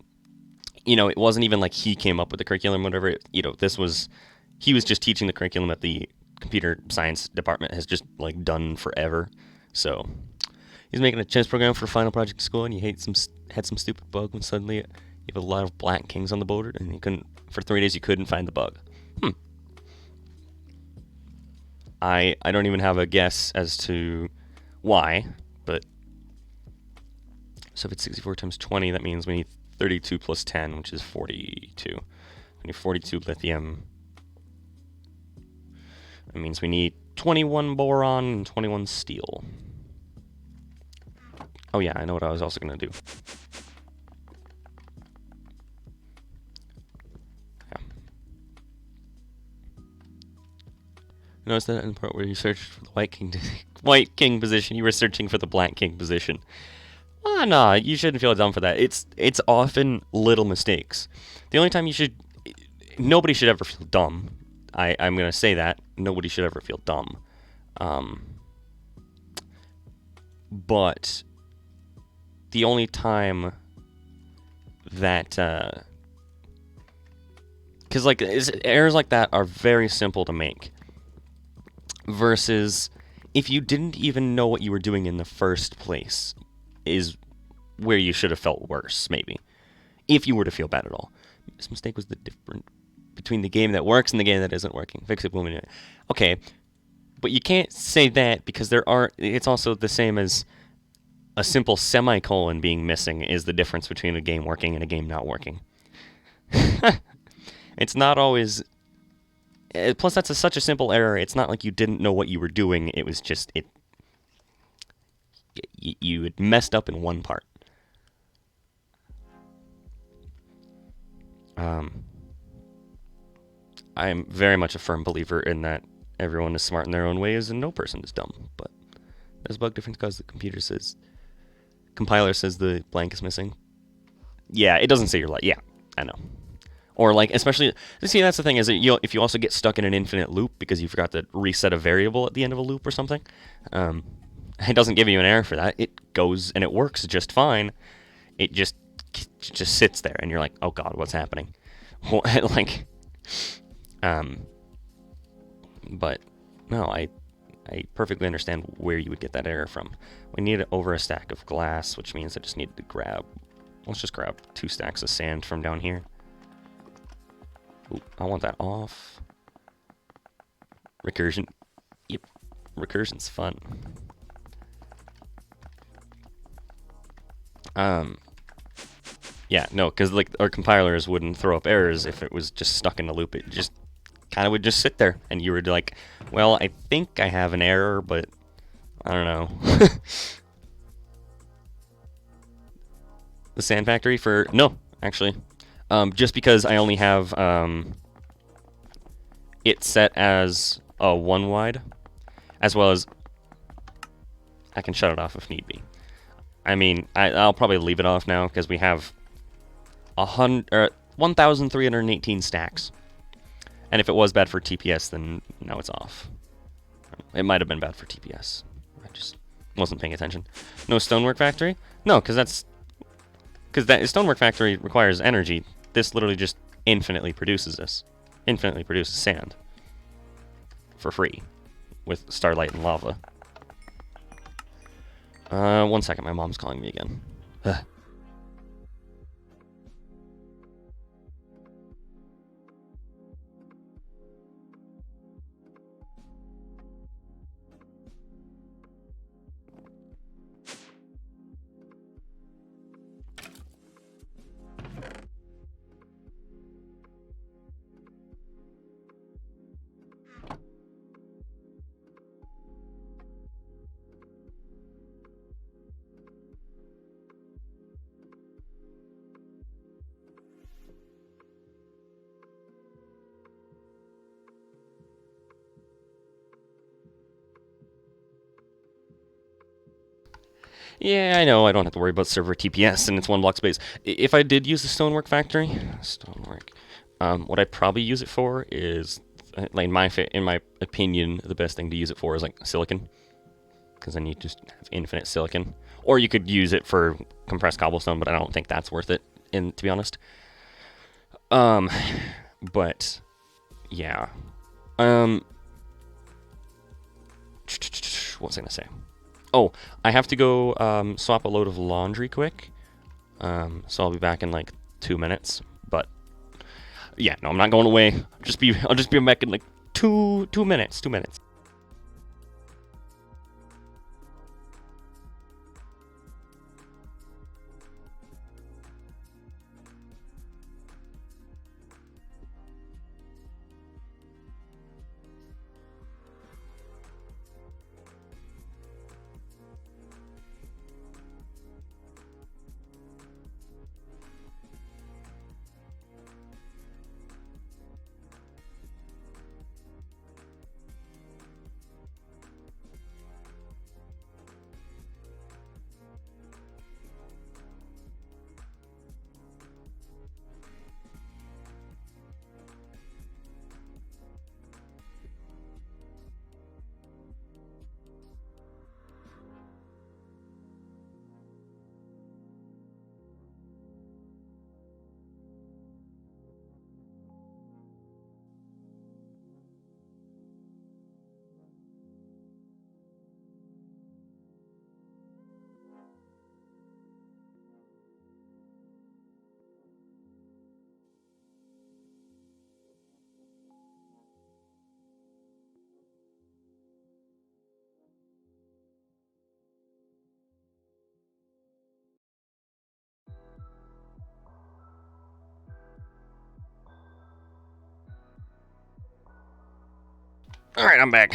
it wasn't even like he came up with the curriculum, or whatever. He was just teaching the curriculum that the computer science department has just like done forever. So he's making a chess program for a final project at school, and he had some stupid bug when suddenly you have a lot of black kings on the board, and for 3 days you couldn't find the bug. I don't even have a guess as to why, but so if it's 64 times 20, that means we need 32 plus 10, which is 42. We need 42 lithium. That means we need 21 boron and 21 steel. Oh yeah, I know what I was also going to do. Notice that in the part where you searched for the white king position, you were searching for the black king position. No, you shouldn't feel dumb for that. It's often little mistakes. The only time nobody should ever feel dumb. I'm gonna say that nobody should ever feel dumb. But the only time that because like errors like that are very simple to make. Versus if you didn't even know what you were doing in the first place is where you should have felt worse, maybe. If you were to feel bad at all. This mistake was the difference between the game that works and the game that isn't working. Fix it, boom, and okay. But you can't say that because it's also the same as a simple semicolon being missing is the difference between a game working and a game not working. It's not always. Plus, that's such a simple error. It's not like you didn't know what you were doing. It was just you had messed up in one part. I am very much a firm believer in that everyone is smart in their own ways and no person is dumb. But there's a bug difference because the compiler says the blank is missing. Yeah, it doesn't say you're like. Yeah, I know. Or like, especially, see, that's the thing is that if you also get stuck in an infinite loop because you forgot to reset a variable at the end of a loop or something, um, it doesn't give you an error for that. It goes and it works just fine. It just sits there, and you're like, oh god, what's happening? Like, but no, I perfectly understand where you would get that error from. We need over a stack of glass, which means I just need to grab. Let's just grab 2 stacks of sand from down here. Ooh, I want that off. Recursion. Yep. Recursion's fun. Yeah, no, because like our compilers wouldn't throw up errors if it was just stuck in a loop. It just kind of would just sit there, and you were like, well, I think I have an error, but I don't know. The sand factory for no, actually, just because I only have it set as a 1 wide, as well as I can shut it off if need be. I mean, I'll probably leave it off now because we have 1,318 stacks, and if it was bad for TPS, then now it's off. It might have been bad for TPS. I just wasn't paying attention. No stonework factory? No, because that stonework factory requires energy. This literally just infinitely produces this. Infinitely produces sand. For free. With starlight and lava. 1 second, my mom's calling me again. Ugh. Yeah, I know, I don't have to worry about server TPS, and it's 1 block space. If I did use the stonework factory, what I'd probably use it for is, like, in my opinion, the best thing to use it for is, like, silicon. Because then you just have infinite silicon. Or you could use it for compressed cobblestone, but I don't think that's worth it, to be honest. But, yeah. What was I going to say? Oh, I have to go swap a load of laundry quick. So I'll be back in like 2 minutes. But yeah, no, I'm not going away. I'll just be back in like 2 minutes. 2 minutes. All right, I'm back.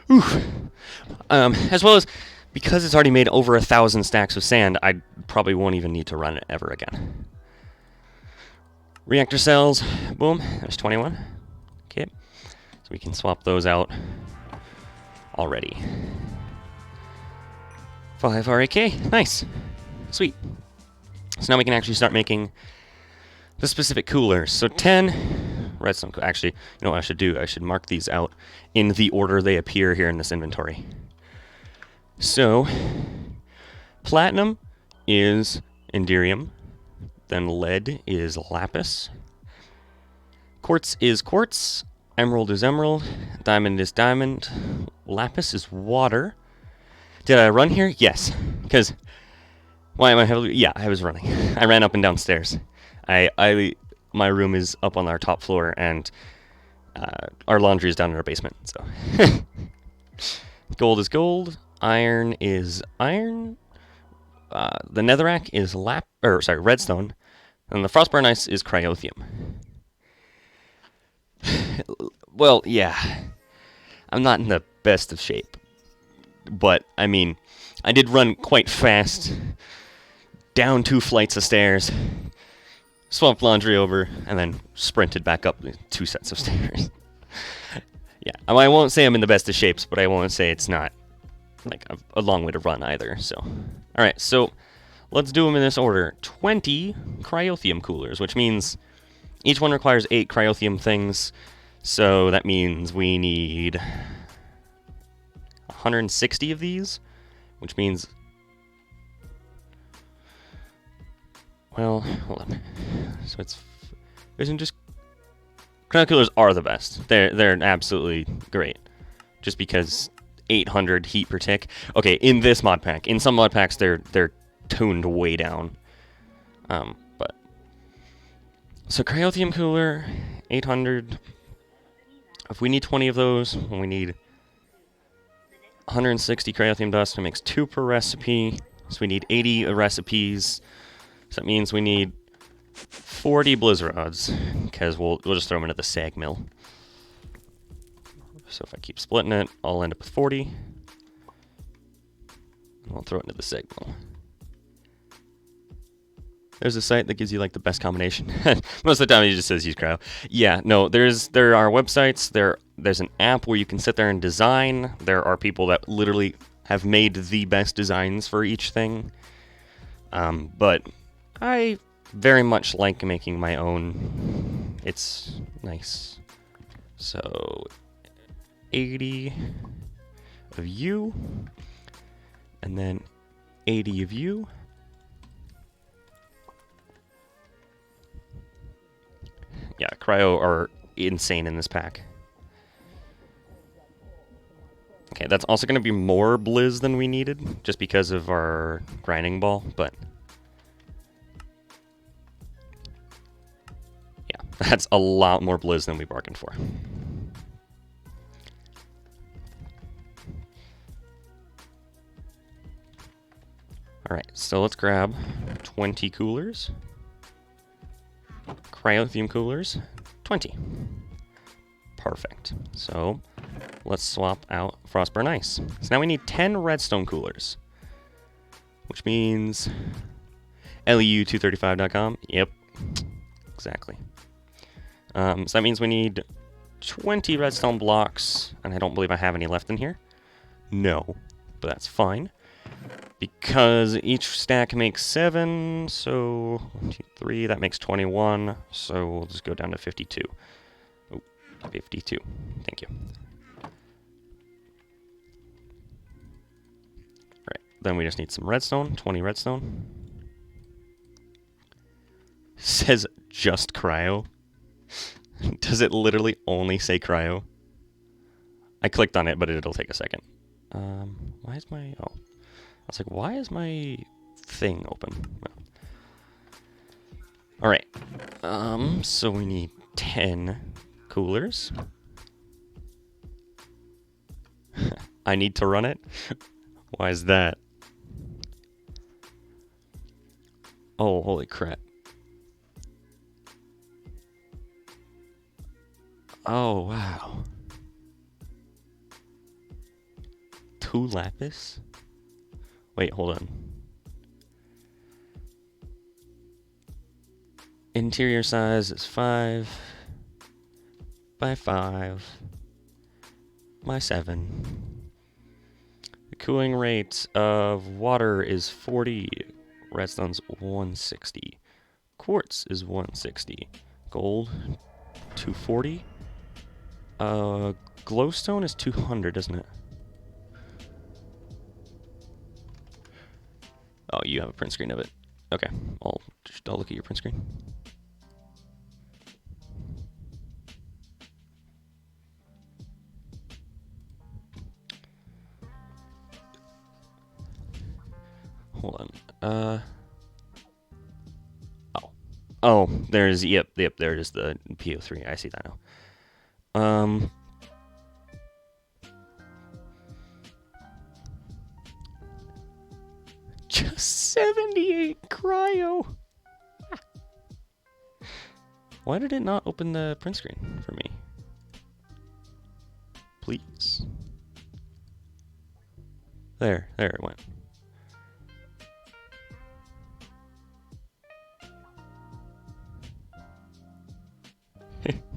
Oof. As well as, because it's already made over 1,000 stacks of sand, I probably won't even need to run it ever again. Reactor cells, boom, there's 21. Okay, so we can swap those out already. 5 RAK, nice, sweet. So now we can actually start making the specific coolers. So 10 redstone. Actually, you know what I should do? I should mark these out in the order they appear here in this inventory. So, platinum is inderium. Then lead is lapis. Quartz is quartz. Emerald is emerald. Diamond is diamond. Lapis is water. Did I run here? Yes. Because, why am I heavily... Yeah, I was running. I ran up and down stairs. My room is up on our top floor, and our laundry is down in our basement, so... Gold is gold. Iron is iron. The netherrack is redstone. And the frostburn ice is cryothium. Well, yeah. I'm not in the best of shape. But, I mean, I did run quite fast. Down 2 flights of stairs. Swapped laundry over, and then sprinted back up 2 sets of stairs. Yeah, I won't say I'm in the best of shapes, but I won't say it's not like a long way to run either. So, all right, so let's do them in this order. 20 cryothium coolers, which means each one requires 8 cryothium things. So that means we need 160 of these, which means, well, hold on. So isn't just cryo coolers are the best. They're absolutely great. Just because 800 heat per tick. Okay, in this mod pack. In some mod packs they're tuned way down. But so cryothium cooler 800. If we need 20 of those, we need 160 cryothium dust. It makes 2 per recipe. So we need 80 recipes. So that means we need 40 blizzard rods, because we'll just throw them into the sag mill. So if I keep splitting it, I'll end up with 40. And I'll throw it into the sag mill. There's a site that gives you like the best combination. Most of the time it just says use cryo. Yeah, no, there are websites, there's an app where you can sit there and design. There are people that literally have made the best designs for each thing. But I very much like making my own. It's nice. So 80 of you, and then 80 of you. Yeah, cryo are insane in this pack. Okay, that's also going to be more blizz than we needed, just because of our grinding ball, but... yeah, that's a lot more blizz than we bargained for. Alright, so let's grab 20 coolers. Cryothium coolers, 20. Perfect. So let's swap out frostburn ice. So now we need 10 redstone coolers, which means LEU235.com. Yep, exactly. So that means we need 20 redstone blocks, and I don't believe I have any left in here. No, but that's fine. Because each stack makes 7, so 1, 2, 3, that makes 21, so we'll just go down to 52. Oh, 52, thank you. Alright, then we just need some redstone, 20 redstone. Says just cryo. Does it literally only say cryo? I clicked on it, but it'll take a second. Why is my... oh. I was like, why is my thing open? Well. Alright. So we need 10 coolers. I need to run it? Why is that? Oh, holy crap. Oh, wow. 2 lapis? Wait, hold on. Interior size is 5 by 5 by 7. The cooling rate of water is 40 Redstone's 160. Quartz is 160. Gold, 240. Glowstone is 200, isn't it? Oh, you have a print screen of it. Okay, I'll look at your print screen. Hold on. Oh, there's, yep, there it is, the PO3. I see that now. Just 78 cryo. Why did it not open the print screen for me? Please. There it went.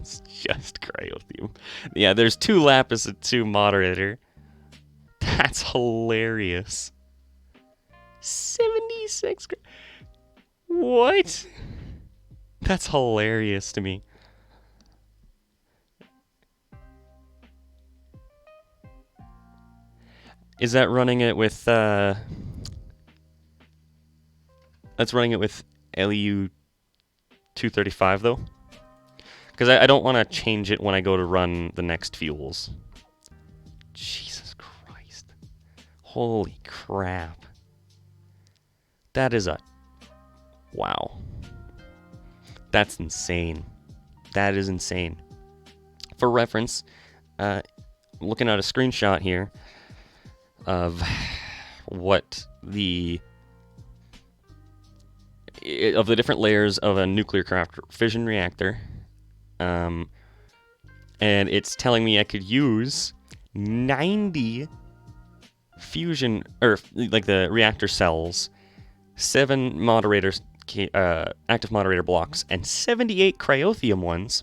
It's just cryo-theme. Yeah, there's 2 lapis and 2 moderator. That's hilarious. 76. What? That's hilarious to me. Is that running it with that's running it with LEU 235 though? Because I don't want to change it when I go to run the next fuels. Jesus Christ. Holy crap. That is a... Wow. That's insane. That is insane. For reference, looking at a screenshot here of what the different layers of a nuclear craft fission reactor, and it's telling me I could use 90 fusion, or like the reactor cells, 7 moderators, active moderator blocks, and 78 cryothium ones.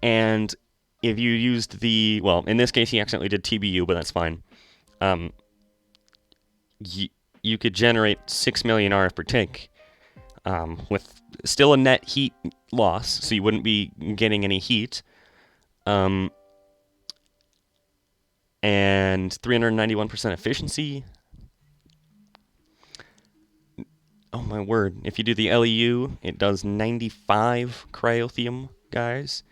And if you used the, well, in this case he accidentally did TBU, but that's fine. You could generate 6 million RF per tick, with still a net heat loss, so you wouldn't be getting any heat. And 391% efficiency. Oh my word. If you do the LEU, it does 95 cryothium, guys.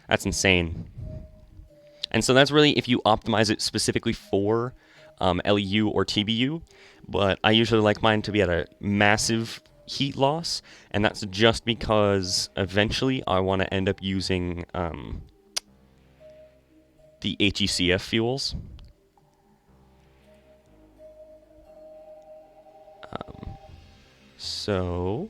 That's insane. And so that's really if you optimize it specifically for LEU or TBU, but I usually like mine to be at a massive heat loss, and that's just because eventually I want to end up using the HECF fuels. So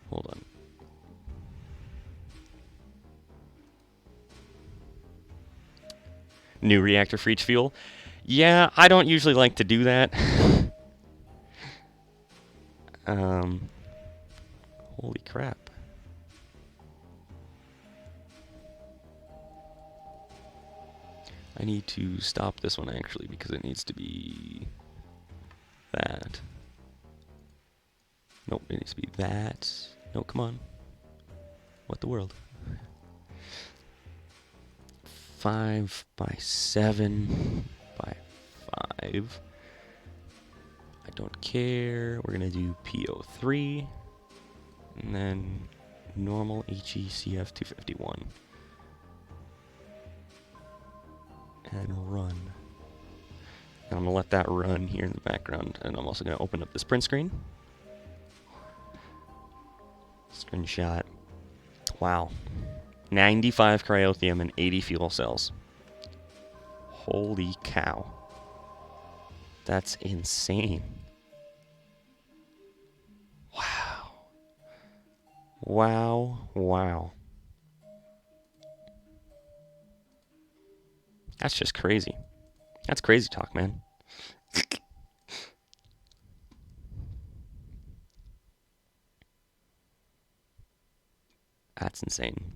hold on. New reactor for each fuel. Yeah, I don't usually like to do that. Holy crap. I need to stop this one actually because it needs to be that. Nope, it needs to be that. No, come on. What the world? 5 by 7 by 5. I don't care. We're gonna do PO3 and then normal HECF 251 and run. And I'm gonna let that run here in the background, and I'm also gonna open up this print screen. Screenshot. Wow. 95 cryothium and 80 fuel cells. Holy cow. That's insane. Wow. Wow. Wow. That's just crazy. That's crazy talk, man. That's insane.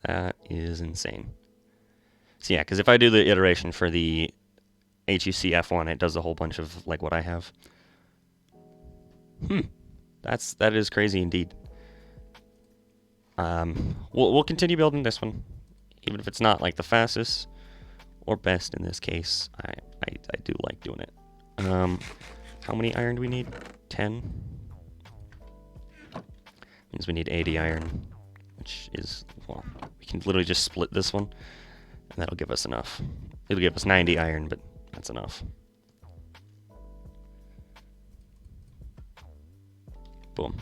That is insane. So yeah, because if I do the iteration for the HEC F1, it does a whole bunch of like what I have. That is crazy indeed. We'll continue building this one, even if it's not like the fastest or best in this case. I do like doing it. How many iron do we need? 10. Means we need 80 iron, which is, well, we can literally just split this one, and that'll give us enough. It'll give us 90 iron, but that's enough. Boom.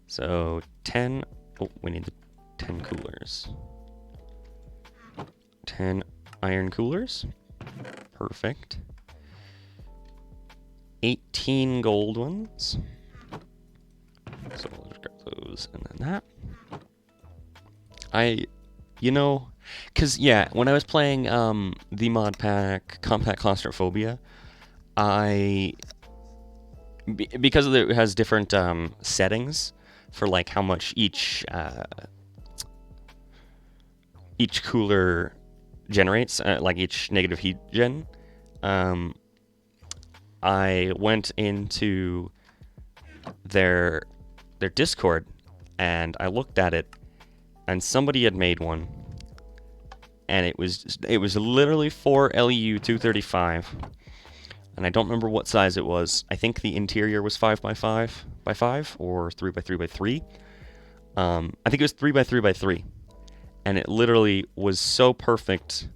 So 10. Oh, we need the 10 coolers. 10 iron coolers. Perfect. 18 gold ones. So we'll just grab those and then that. Because, yeah, when I was playing the mod pack Compact Claustrophobia, because it has different settings for like how much each cooler generates, like each negative heat gen, I went into their Discord and I looked at it, and somebody had made one, and it was literally for LU 235, and I don't remember what size it was. I think the interior was 5x5x5 or 3x3x3. I think it was 3x3x3, and it literally was so perfect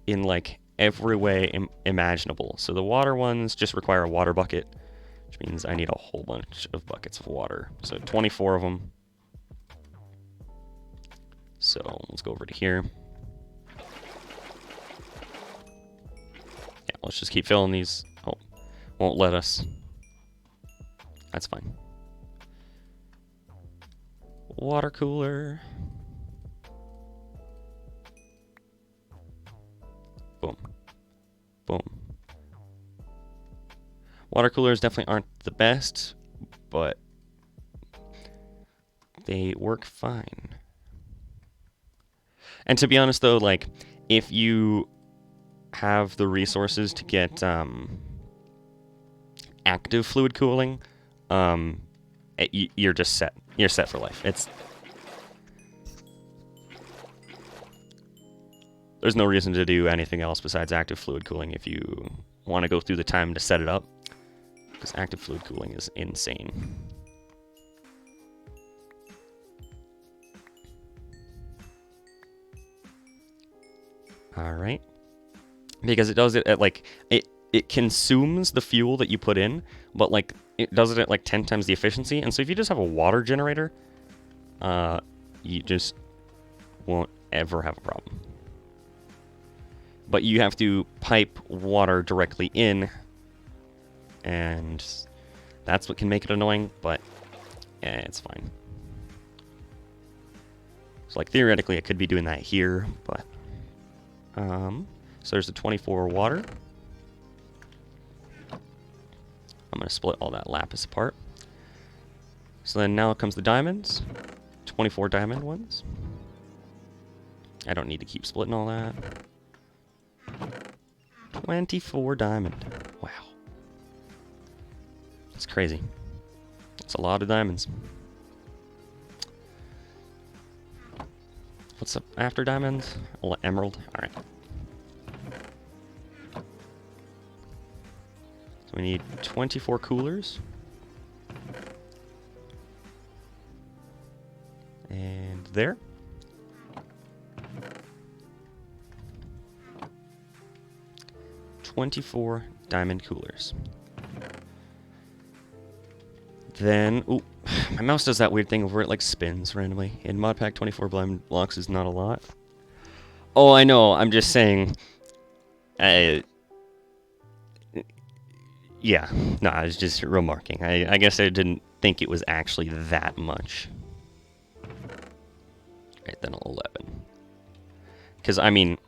in like every way imaginable. So the water ones just require a water bucket, which means I need a whole bunch of buckets of water. So 24 of them. So let's go over to here. Yeah, let's just keep filling these. Oh, won't let us. That's fine. Water cooler. Boom. Boom. Water coolers definitely aren't the best, but they work fine. And to be honest though, like, if you have the resources to get active fluid cooling, you're just set. You're set for life. There's no reason to do anything else besides active fluid cooling if you want to go through the time to set it up, because active fluid cooling is insane. All right, because it does it at like it consumes the fuel that you put in, but like it does it at like 10 times the efficiency. And so if you just have a water generator, you just won't ever have a problem. But you have to pipe water directly in, and that's what can make it annoying, but yeah, it's fine. So like theoretically I could be doing that here, but so there's the 24 water. I'm gonna split all that lapis apart. So then now comes the diamonds. 24 diamond ones. I don't need to keep splitting all that. 24 diamond. Wow. That's crazy. That's a lot of diamonds. What's up after diamonds? Oh, emerald. Alright. So we need 24 coolers. And there. $24 diamond coolers. Then, ooh, my mouse does that weird thing where it like spins randomly. In mod pack 24 blind blocks is not a lot. Oh, I know. I'm just saying. Yeah, no, I was just remarking. I guess I didn't think it was actually that much. Right, then 11. Because, I mean,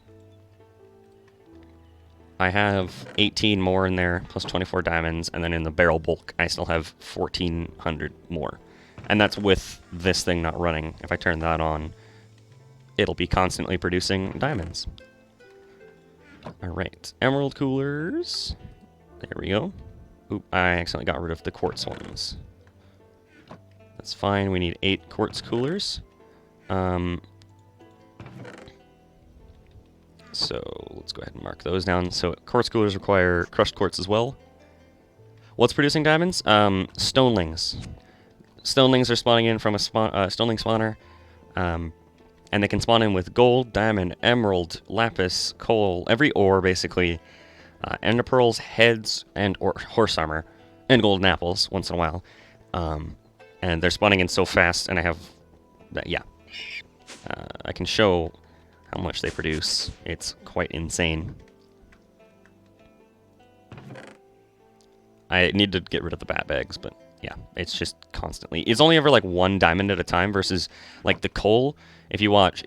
I have 18 more in there, plus 24 diamonds, and then in the barrel bulk, I still have 1,400 more. And that's with this thing not running. If I turn that on, it'll be constantly producing diamonds. Alright, emerald coolers. There we go. Oop, I accidentally got rid of the quartz ones. That's fine, we need 8 quartz coolers. So let's go ahead and mark those down. So quartz coolers require crushed quartz as well. What's producing diamonds? Stonelings. Stonelings are spawning in from a stoneling spawner. And they can spawn in with gold, diamond, emerald, lapis, coal, every ore basically. Ender pearls, heads, and horse armor. And golden apples once in a while. And they're spawning in so fast, and I have... yeah. I can show how much they produce. It's quite insane. I need to get rid of the bat bags, but yeah, it's just constantly. It's only ever like 1 diamond at a time versus like the coal. If you watch,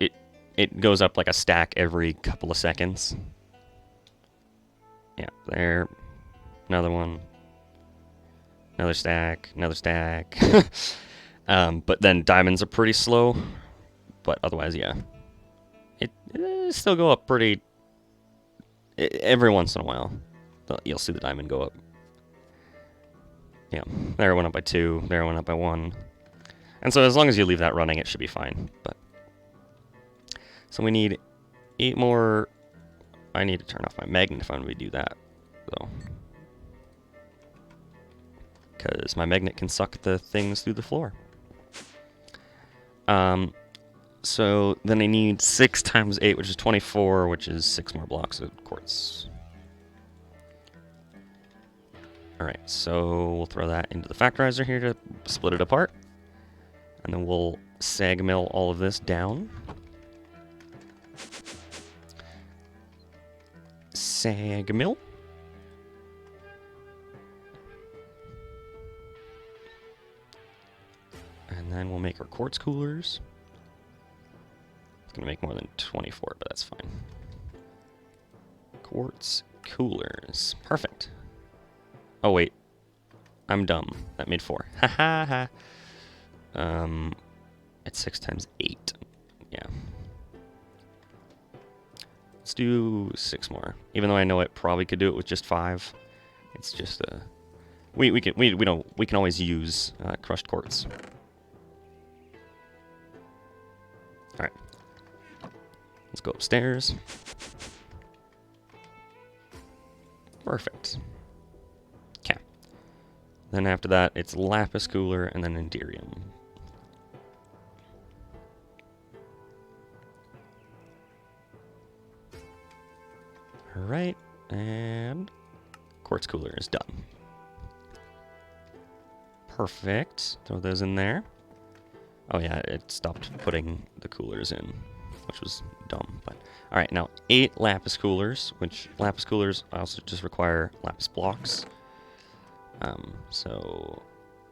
it goes up like a stack every couple of seconds. Yeah, there. Another one. Another stack. Another stack. But then diamonds are pretty slow. But otherwise, yeah. It still go up pretty... every once in a while. You'll see the diamond go up. Yeah, there it went up by 2, there it went up by 1. And so as long as you leave that running, it should be fine. But so we need 8 more... I need to turn off my magnet if I'm going to do that, though. Because my magnet can suck the things through the floor. So then I need 6 times 8, which is 24, which is 6 more blocks of quartz. Alright, so we'll throw that into the factorizer here to split it apart. And then we'll sag mill all of this down. Sag mill. And then we'll make our quartz coolers. It's going to make more than 24, but that's fine. Quartz coolers. Perfect. Oh, wait. I'm dumb. That made 4. Ha ha ha. It's 6 times 8. Yeah. Let's do 6 more. Even though I know it probably could do it with just 5. It's just we can always use crushed quartz. All right. Let's go upstairs. Perfect. Okay. Then after that, it's lapis cooler and then enderium. All right, and quartz cooler is done. Perfect. Throw those in there. Oh yeah, it stopped putting the coolers in, which was dumb. But all right, now 8 lapis coolers, which lapis coolers also just require lapis blocks. So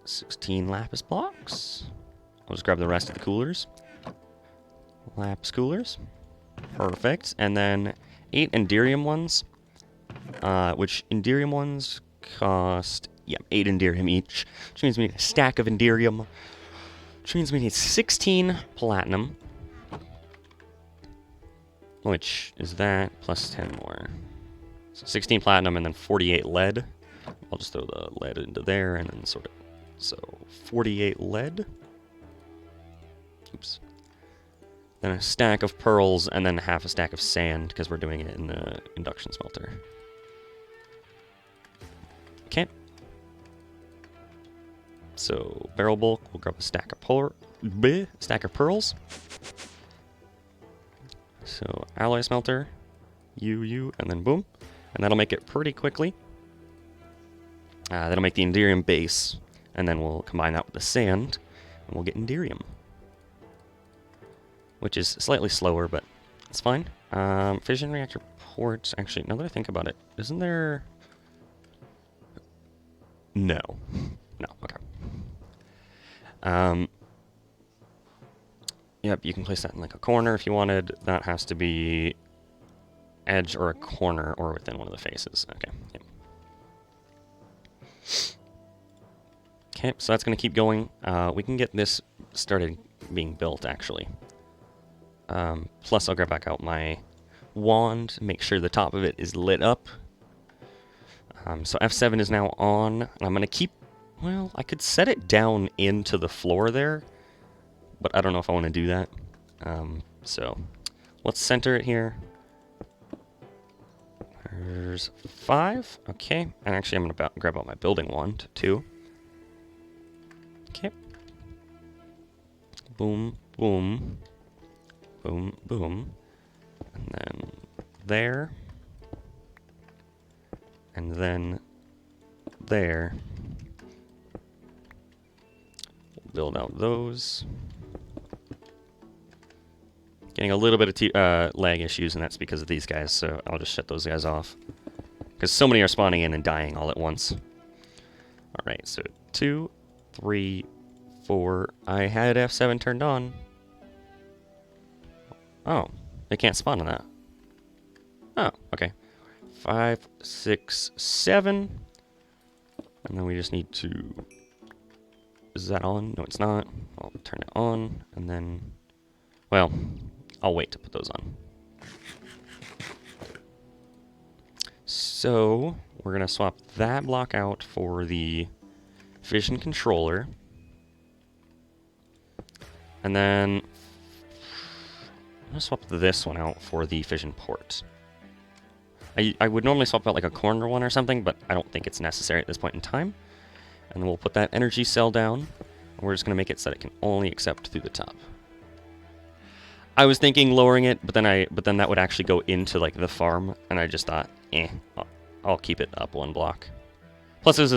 16 lapis blocks. I'll just grab the rest of the coolers. Lapis coolers. Perfect. And then 8 enderium ones, which enderium ones cost, 8 enderium each, which means we need a stack of enderium, which means we need 16 platinum, which is that, plus 10 more. So 16 platinum and then 48 lead. I'll just throw the lead into there and then sort it. So 48 lead. Oops. Then a stack of pearls, and then half a stack of sand, because we're doing it in the induction smelter. Okay. So, barrel bulk, we'll grab a stack of pearls. So, alloy smelter, and then boom. And that'll make it pretty quickly. That'll make the enderium base, and then we'll combine that with the sand, and we'll get enderium. Which is slightly slower, but it's fine. Fission reactor ports. Actually, now that I think about it, isn't there... No. No, okay. Yep, you can place that in like a corner if you wanted. That has to be edge or a corner or within one of the faces. Okay, yep. Okay, so that's going to keep going. We can get this started being built, actually. Plus, I'll grab back out my wand, make sure the top of it is lit up. So F7 is now on, and I'm going to keep, well, I could set it down into the floor there, but I don't know if I want to do that. So let's center it here. There's 5, okay, and actually I'm going to grab out my building wand, too. Okay. Boom, boom, boom, boom, and then there. And then there. We'll build out those. Getting a little bit of lag issues, and that's because of these guys, so I'll just shut those guys off. Because so many are spawning in and dying all at once. Alright, so 2, 3, 4. I had F7 turned on. Oh, they can't spawn on that. Oh, okay. 5, 6, 7. And then we just need to... Is that on? No, it's not. I'll turn it on, and then... Well, I'll wait to put those on. So, we're going to swap that block out for the fission controller. And then... I'm going to swap this one out for the fission port. I would normally swap out like a corner one or something, but I don't think it's necessary at this point in time. And then we'll put that energy cell down, and we're just going to make it so that it can only accept through the top. I was thinking lowering it, but then that would actually go into like the farm, and I just thought, I'll keep it up one block. Plus, this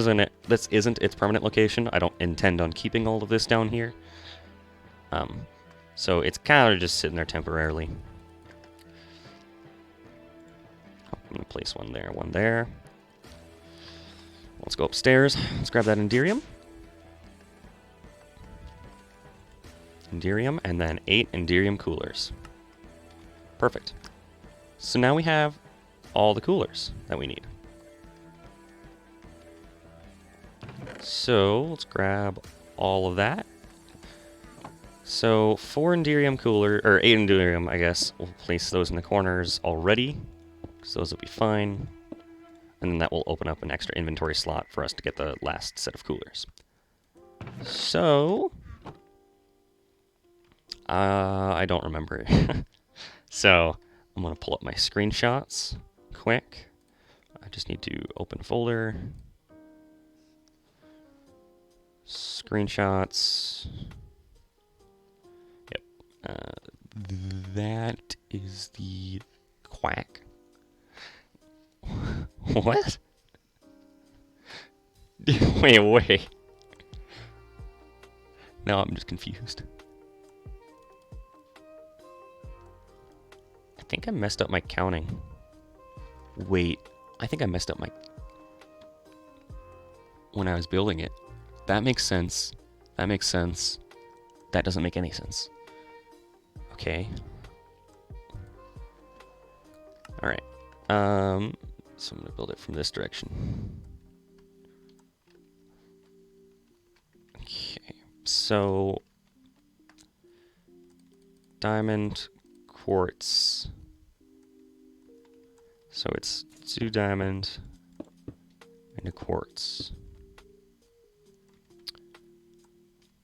isn't its permanent location. I don't intend on keeping all of this down here. So it's kind of just sitting there temporarily. I'm going to place one there, one there. Let's go upstairs. Let's grab that Enderium. Enderium, and then 8 Enderium coolers. Perfect. So now we have all the coolers that we need. So let's grab all of that. So 4 Enderium cooler, or 8 Enderium, I guess. We'll place those in the corners already, because those will be fine. And then that will open up an extra inventory slot for us to get the last set of coolers. So... I don't remember. So, I'm going to pull up my screenshots quick. I just need to open folder. Screenshots. Yep. That is the quack. What? Wait. Now I'm just confused. I think I messed up my counting. Wait, I think I messed up my... when I was building it. That makes sense. That makes sense. That doesn't make any sense. Okay. Alright. So I'm going to build it from this direction. Okay, so... diamond, quartz. So it's 2 diamond and a quartz.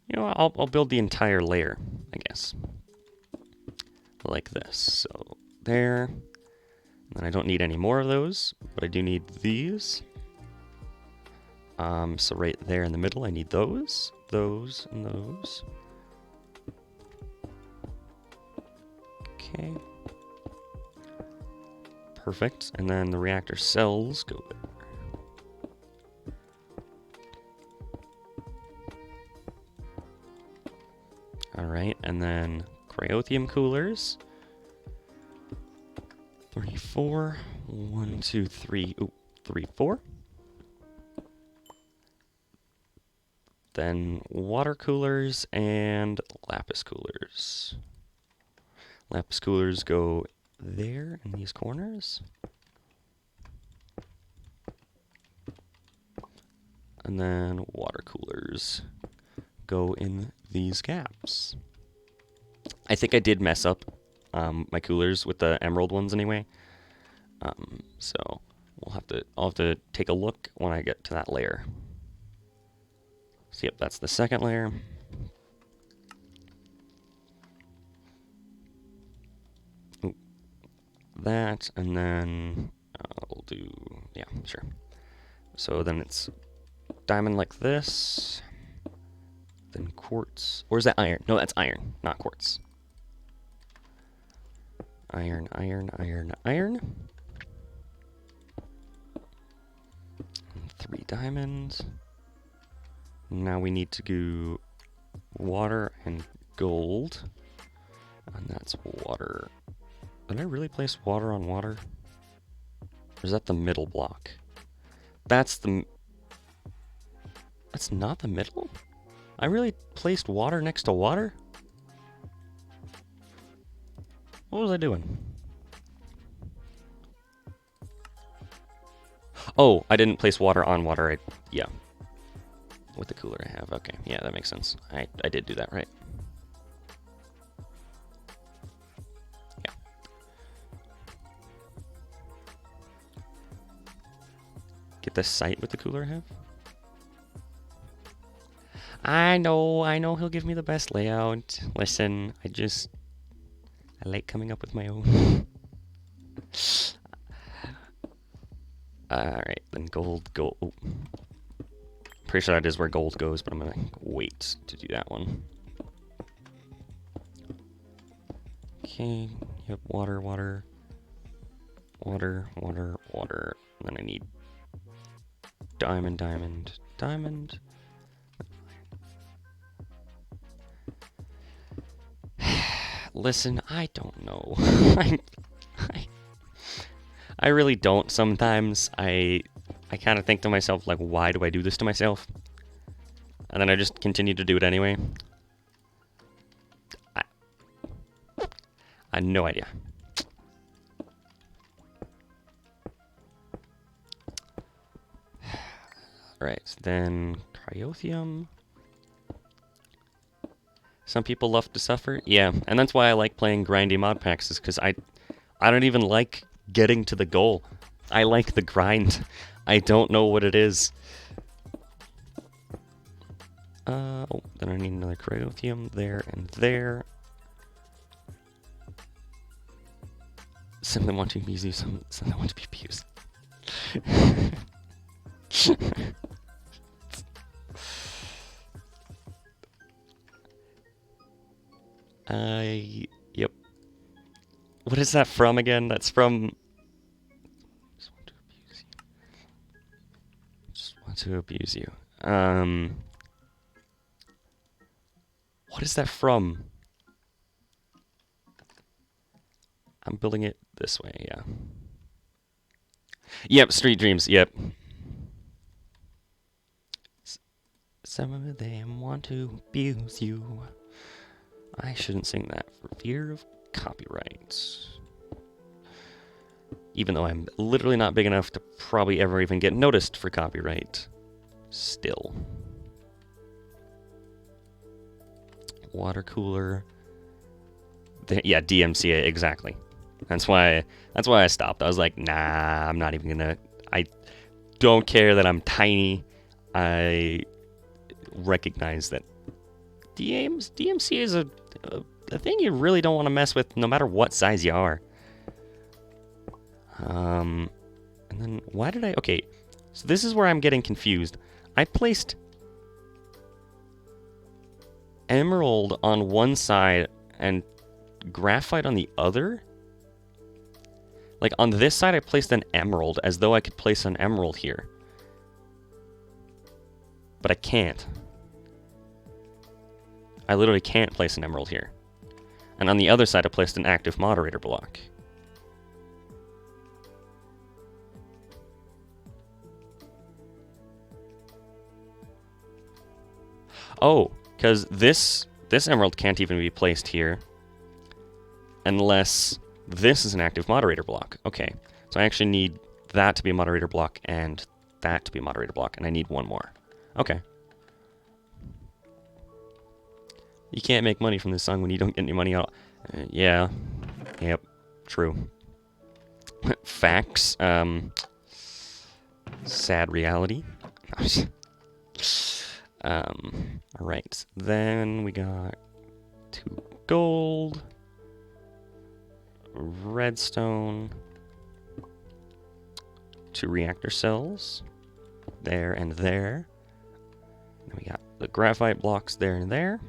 You know, I'll build the entire layer, I guess. Like this. So there. And then I don't need any more of those, but I do need these. So right there in the middle, I need those, those, and those. Okay. Perfect. And then the reactor cells go there. Alright, and then cryothium coolers. 3, 4. 1, 2, 3. Ooh, 3, 4. Then water coolers and lapis coolers. Lapis coolers go there in these corners. And then water coolers go in these gaps. I think I did mess up my coolers with the emerald ones anyway. So I'll have to take a look when I get to that layer. So yep, that's the second layer. Ooh, that, and then I'll do, yeah, sure. So then it's diamond like this, then quartz, or is that iron? No, that's iron, not quartz. Iron, iron, iron, iron. 3 diamonds. Now we need to do water and gold. And that's water. Did I really place water on water? Or is that the middle block? That's not the middle? I really placed water next to water? What was I doing? Oh, I didn't place water on water. Yeah. With the cooler I have. Okay, yeah, that makes sense. I did do that right. Yeah. Get the site with the cooler I have? I know he'll give me the best layout. Listen, I like coming up with my own. Alright, then gold. Oh. Pretty sure that is where gold goes, but I'm gonna wait to do that one. Okay, yep, water. Then I need diamond. Listen, I don't know. I really don't sometimes. I kind of think to myself, like, why do I do this to myself? And then I just continue to do it anyway. I had no idea. Alright, then cryothium. Some people love to suffer. Yeah, and that's why I like playing grindy mod packs, is because I don't even like getting to the goal. I like the grind. I don't know what it is. Oh, then I need another cryothium there and there. Simply want to abuse you, simply want to be abused. Yep. What is that from again? That's from... Just want to abuse you. What is that from? I'm building it this way, yeah. Yep, Street Dreams, yep. Some of them want to abuse you. I shouldn't sing that for fear of copyright. Even though I'm literally not big enough to probably ever even get noticed for copyright. Still. Water cooler. Yeah, DMCA, exactly. That's why I stopped. I was like, nah, I'm not even gonna... I don't care that I'm tiny. I recognize that DMCA is a thing you really don't want to mess with no matter what size you are. And then why did I... Okay, so this is where I'm getting confused. I placed emerald on one side and graphite on the other? Like, on this side I placed an emerald, as though I could place an emerald here. But I can't. I literally can't place an emerald here. And on the other side I placed an active moderator block. Oh, because this emerald can't even be placed here unless this is an active moderator block. Okay, so I actually need that to be a moderator block and that to be a moderator block, and I need one more. Okay. You can't make money from this song when you don't get any money out. Yeah. Yep, true. Facts. Sad reality. Alright. Then we got 2 gold, redstone, 2 reactor cells, there and there. Then we got the graphite blocks there and there.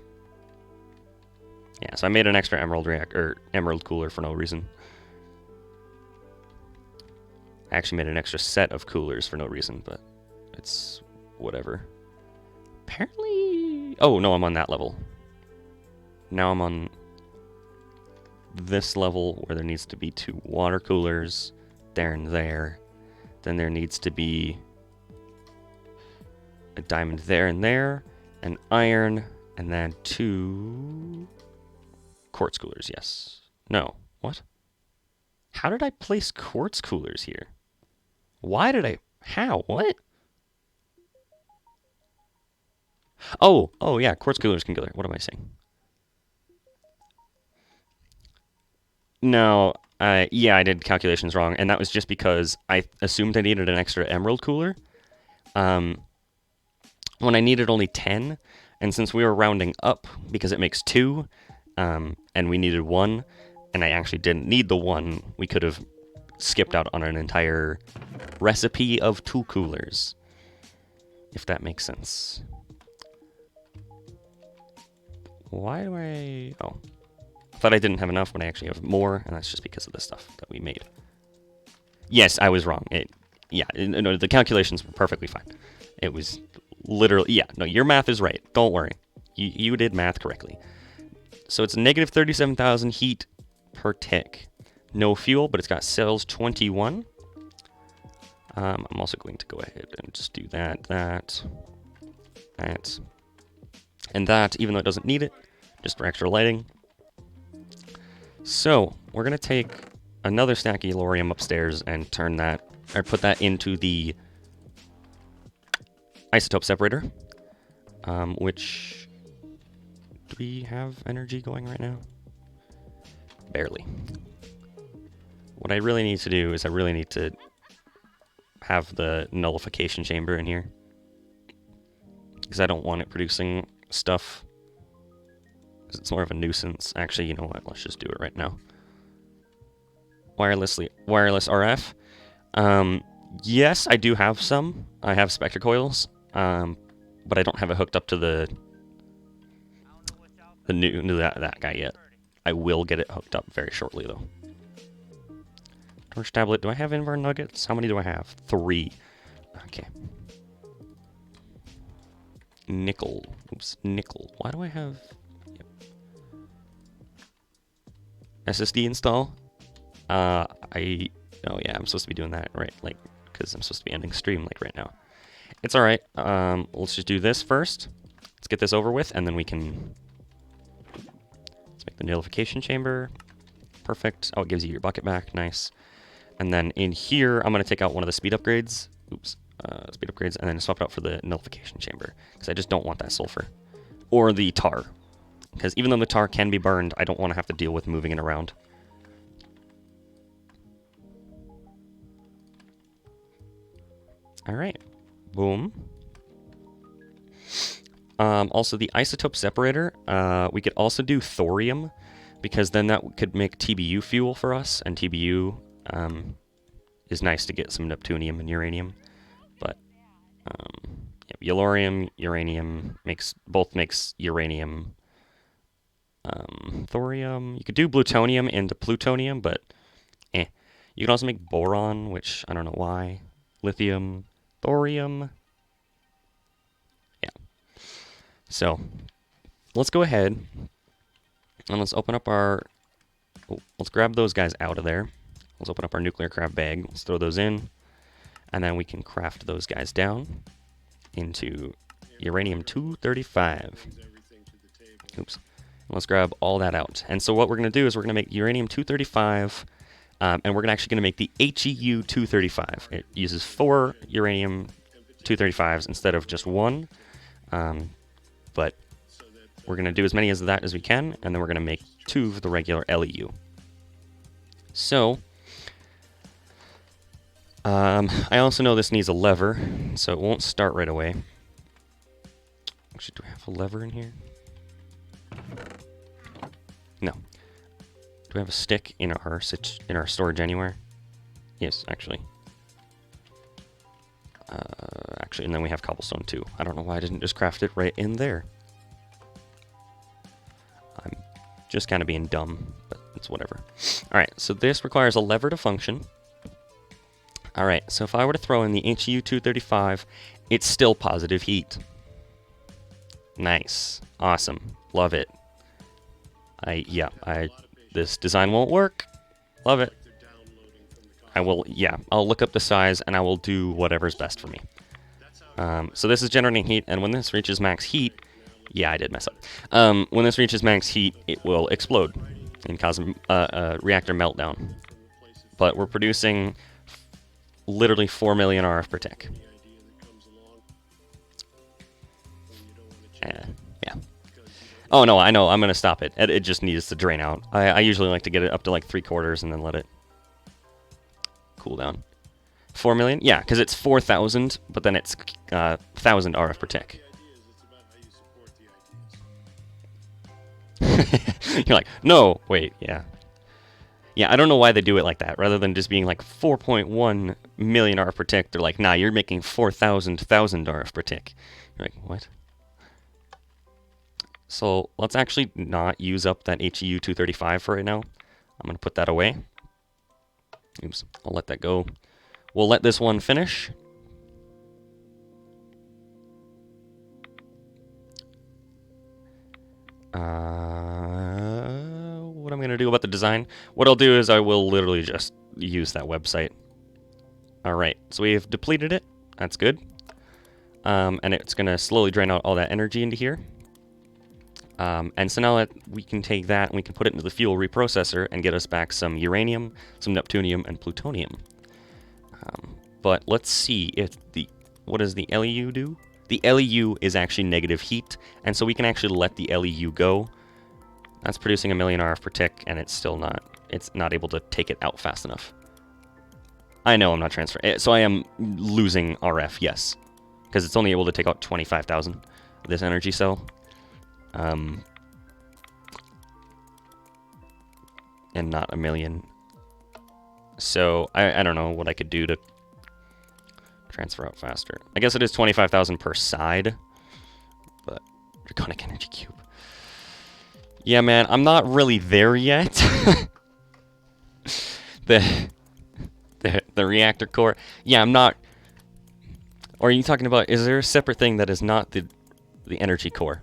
Yeah, so I made an extra emerald cooler for no reason. I actually made an extra set of coolers for no reason, but it's whatever. Apparently... Oh, no, I'm on that level. Now I'm on this level where there needs to be 2 water coolers there and there. Then there needs to be a diamond there and there, an iron, and then 2 quartz coolers, yes. No, what? How did I place quartz coolers here? Why did I... How? What? Oh, yeah, quartz coolers can go there. What am I saying? No, yeah, I did calculations wrong, and that was just because I assumed I needed an extra emerald cooler. When I needed only 10, and since we were rounding up because it makes 2, and we needed 1, and I actually didn't need the 1, we could have skipped out on an entire recipe of 2 coolers, if that makes sense. Why do I... Oh. I thought I didn't have enough, but I actually have more, and that's just because of the stuff that we made. Yes, I was wrong. No, the calculations were perfectly fine. It was literally... Yeah, no, your math is right. Don't worry. You did math correctly. So it's negative 37,000 heat per tick. No fuel, but it's got cells 21. I'm also going to go ahead and just do that, and that, even though it doesn't need it, just for extra lighting. So, we're going to take another stack of yellorium upstairs and turn that, or put that into the isotope separator, which, do we have energy going right now? Barely. What I really need to do is I really need to have the nullification chamber in here, because I don't want it producing stuff. It's more of a nuisance. Actually, you know what? Let's just do it right now. Wireless RF. Yes, I do have some. I have spectre coils, but I don't have it hooked up to that guy yet. I will get it hooked up very shortly, though. Torch tablet. Do I have Invar nuggets? How many do I have? 3. Okay. Nickel. Oops, nickel. Why do I have... Yep. SSD install? Oh yeah, I'm supposed to be doing that, right? Like, because I'm supposed to be ending stream, like, right now. It's alright. Let's just do this first. Let's get this over with, and then we can... Let's make the nullification chamber. Perfect. Oh, it gives you your bucket back. Nice. And then in here, I'm going to take out one of the speed upgrades. Oops. Speed upgrades, and then swap it out for the nullification chamber, because I just don't want that sulfur. Or the tar. Because even though the tar can be burned, I don't want to have to deal with moving it around. Alright. Boom. Also, the isotope separator, we could also do thorium, because then that could make TBU fuel for us, and TBU is nice to get some neptunium and uranium. But yeah, yellorium, uranium both makes uranium. Thorium. You could do plutonium into plutonium, but You can also make boron, which I don't know why. Lithium, thorium. Yeah. So let's go ahead and let's open up our. Let's grab those guys out of there. Let's open up our nuclear craft bag. Let's throw those in. And then we can craft those guys down into uranium-235. Oops. Let's grab all that out. And so what we're going to do is we're going to make uranium-235, and we're actually going to make the HEU-235. It uses 4 uranium-235s instead of just 1. But we're going to do as many of that as we can, and then we're going to make 2 of the regular LEU. So, I also know this needs a lever, so it won't start right away. Actually, do I have a lever in here? No. Do we have a stick in our storage anywhere? Yes, actually. Actually, and then we have cobblestone too. I don't know why I didn't just craft it right in there. I'm just kind of being dumb, but it's whatever. Alright, so this requires a lever to function. Alright, so if I were to throw in the HEU 235, it's still positive heat. Nice. Awesome. Love it. This design won't work. Love it. I'll look up the size and I will do whatever's best for me. So this is generating heat, and when this reaches max heat, yeah, I did mess up. When this reaches max heat, it will explode and cause a reactor meltdown. But we're producing literally 4 million RF per tick. Yeah. Oh no, I know. I'm gonna stop it. It just needs to drain out. I usually like to get it up to like 3/4 and then let it cool down. 4 million? Yeah, because it's 4,000, but then it's 1,000 RF per tick. You're like, no, wait, yeah. Yeah, I don't know why they do it like that. Rather than just being like 4.1 million RF per tick, they're like, nah, you're making 4,000 RF per tick. You're like, what? So let's actually not use up that HEU 235 for right now. I'm going to put that away. Oops, I'll let that go. We'll let this one finish. What I'm going to do about the design? What I'll do is I will literally just use that website. Alright, so we've depleted it. That's good. And it's going to slowly drain out all that energy into here. And so now that we can take that and we can put it into the fuel reprocessor and get us back some uranium, some neptunium, and plutonium. But let's see if what does the LEU do? The LEU is actually negative heat, and so we can actually let the LEU go. That's producing 1 million RF per tick, and it's not able to take it out fast enough. I know I'm not transferring, so I am losing RF, yes, because it's only able to take out 25,000 of this energy cell. And not 1 million. So I don't know what I could do to transfer out faster. I guess it is 25,000 per side, but Draconic Energy Cube. Yeah, man, I'm not really there yet. the reactor core. Yeah, I'm not. Or are you talking about? Is there a separate thing that is not the energy core?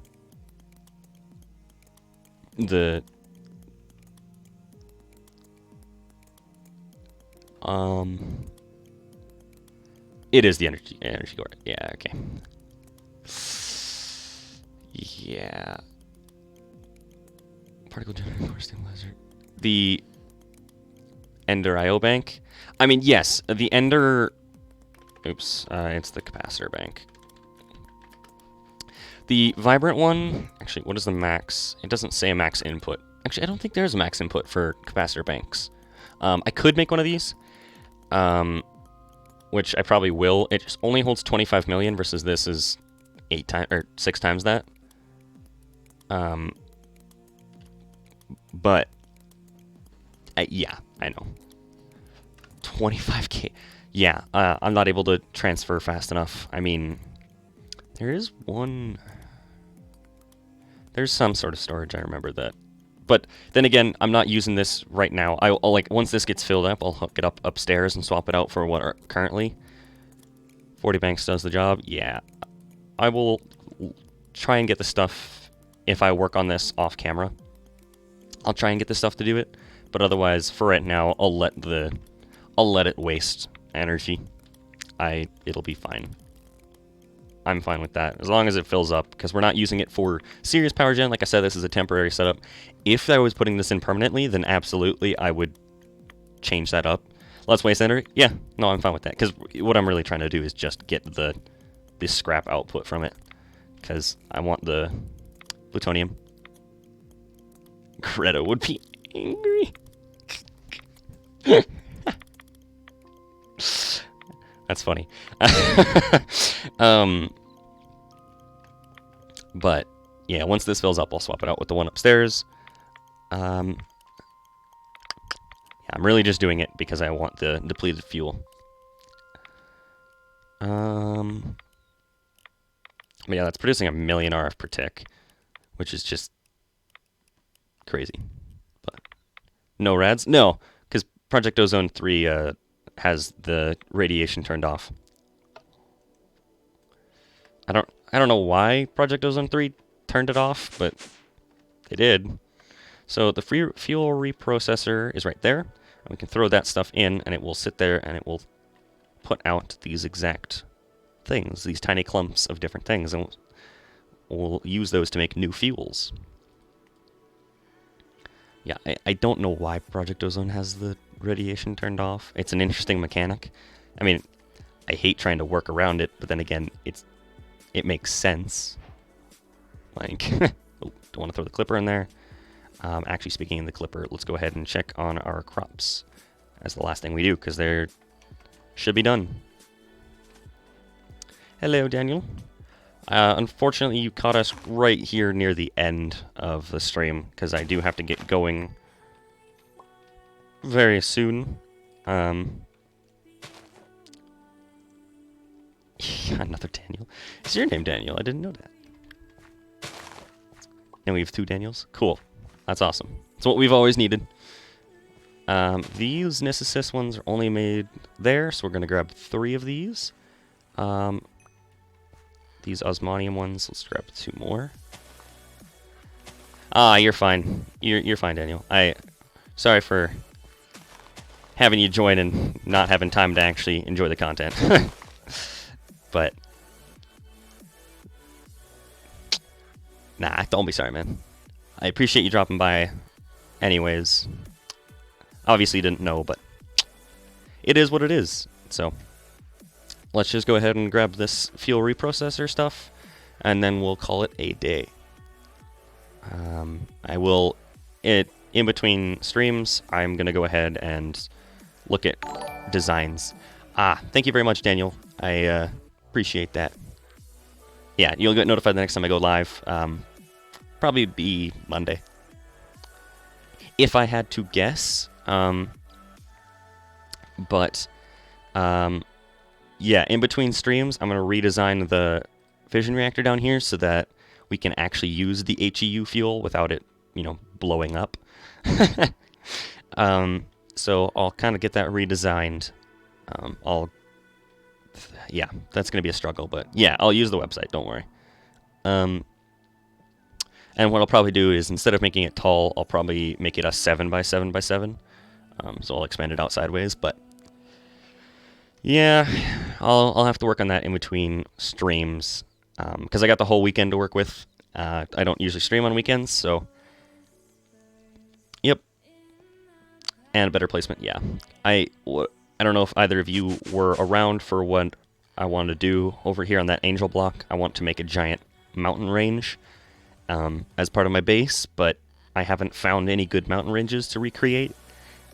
It is the energy core. Yeah, okay. Yeah. Particle generator core stabilizer. The Ender IO bank. I mean, yes, the Ender. Oops, it's the capacitor bank. The Vibrant one. Actually, what is the max? It doesn't say a max input. Actually, I don't think there's a max input for capacitor banks. I could make one of these. Which I probably will. It just only holds 25 million versus this is 6 times that. But yeah, I know. 25k. Yeah, I'm not able to transfer fast enough. I mean, there's some sort of storage. I remember that. But then again, I'm not using this right now. I'll like once this gets filled up, I'll hook it up upstairs and swap it out for what are currently 40 banks does the job. Yeah, I will try and get the stuff if I work on this off camera. I'll try and get the stuff to do it, but otherwise, for right now, I'll let it waste energy. It'll be fine. I'm fine with that, as long as it fills up, because we're not using it for serious power gen. Like I said, this is a temporary setup. If I was putting this in permanently, then absolutely I would change that up. Let's waste energy? Yeah, no, I'm fine with that, because what I'm really trying to do is just get the scrap output from it, because I want the plutonium. Greta would be angry. That's funny. But yeah, once this fills up, I'll swap it out with the one upstairs. Yeah, I'm really just doing it because I want the depleted fuel. But yeah, that's producing 1 million RF per tick, which is just crazy. But no rads? No, because Project Ozone 3 has the radiation turned off. I don't know why Project Ozone 3 turned it off, but they did. So the free fuel reprocessor is right there, and we can throw that stuff in, and it will sit there, and it will put out these exact things, these tiny clumps of different things, and we'll use those to make new fuels. Yeah, I don't know why Project Ozone has the radiation turned off. It's an interesting mechanic. I mean, I hate trying to work around it, but then again, it makes sense. Like, oh, don't want to throw the clipper in there. Actually, speaking of the clipper, let's go ahead and check on our crops as the last thing we do, because they should be done. Hello, Daniel. Unfortunately, you caught us right here near the end of the stream, because I do have to get going very soon. Another Daniel. Is your name Daniel? I didn't know that. And we have 2 Daniels? Cool. That's awesome. It's what we've always needed. These Nissus ones are only made there, so we're going to grab 3 of these. These osmonium ones, let's grab 2 more. Ah, you're fine. You're fine, Daniel. Sorry for having you join and not having time to actually enjoy the content. But nah, don't be sorry, man. I appreciate you dropping by anyways. Obviously you didn't know, but it is what it is. So let's just go ahead and grab this fuel reprocessor stuff, and then we'll call it a day. In between streams, I'm going to go ahead and look at designs. Thank you very much, Daniel. I appreciate that. Yeah, you'll get notified the next time I go live. Probably be Monday. If I had to guess. Yeah, in between streams, I'm going to redesign the fission reactor down here so that we can actually use the HEU fuel without it, blowing up. So I'll kind of get that redesigned. Yeah, that's going to be a struggle, but yeah, I'll use the website, don't worry. And what I'll probably do is, instead of making it tall, I'll probably make it a 7x7x7. So I'll expand it out sideways, but yeah, I'll have to work on that in between streams, because I got the whole weekend to work with. I don't usually stream on weekends, so yep. And better placement, yeah. I don't know if either of you were around for what I wanted to do over here on that angel block. I want to make a giant mountain range as part of my base, but I haven't found any good mountain ranges to recreate.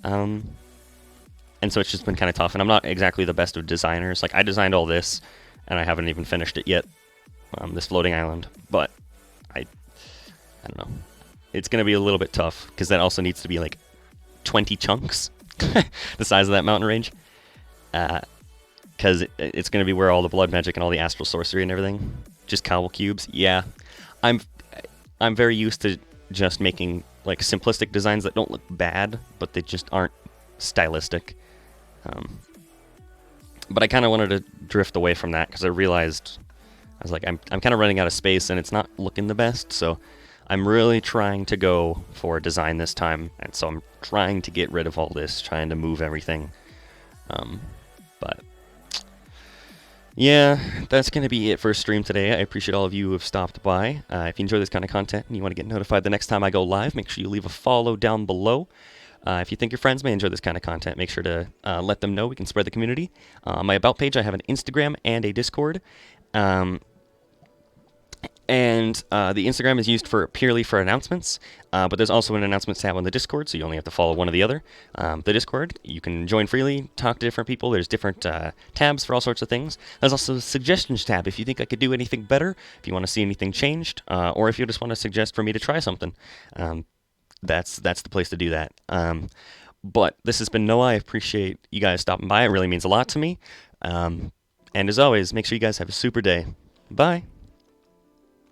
And so it's just been kind of tough, and I'm not exactly the best of designers. Like, I designed all this, and I haven't even finished it yet, this floating island, but I don't know. It's going to be a little bit tough, because that also needs to be, like, 20 chunks, the size of that mountain range, because it's going to be where all the blood magic and all the astral sorcery and everything, just cobble cubes. Yeah, I'm very used to just making, like, simplistic designs that don't look bad, but they just aren't stylistic. But I kind of wanted to drift away from that, because I realized, I was like, I'm kind of running out of space, and it's not looking the best, so I'm really trying to go for a design this time, and so I'm trying to get rid of all this, trying to move everything. But yeah, that's going to be it for stream today. I appreciate all of you who have stopped by. If you enjoy this kind of content and you want to get notified the next time I go live, make sure you leave a follow down below. If you think your friends may enjoy this kind of content, make sure to let them know. We can spread the community. On my About page, I have an Instagram and a Discord. And And the Instagram is used for purely for announcements, but there's also an announcements tab on the Discord, so you only have to follow one or the other. The Discord, you can join freely, talk to different people. There's different tabs for all sorts of things. There's also a suggestions tab if you think I could do anything better, if you want to see anything changed, or if you just want to suggest for me to try something. That's the place to do that. But this has been Noah. I appreciate you guys stopping by. It really means a lot to me. And as always, make sure you guys have a super day. Bye.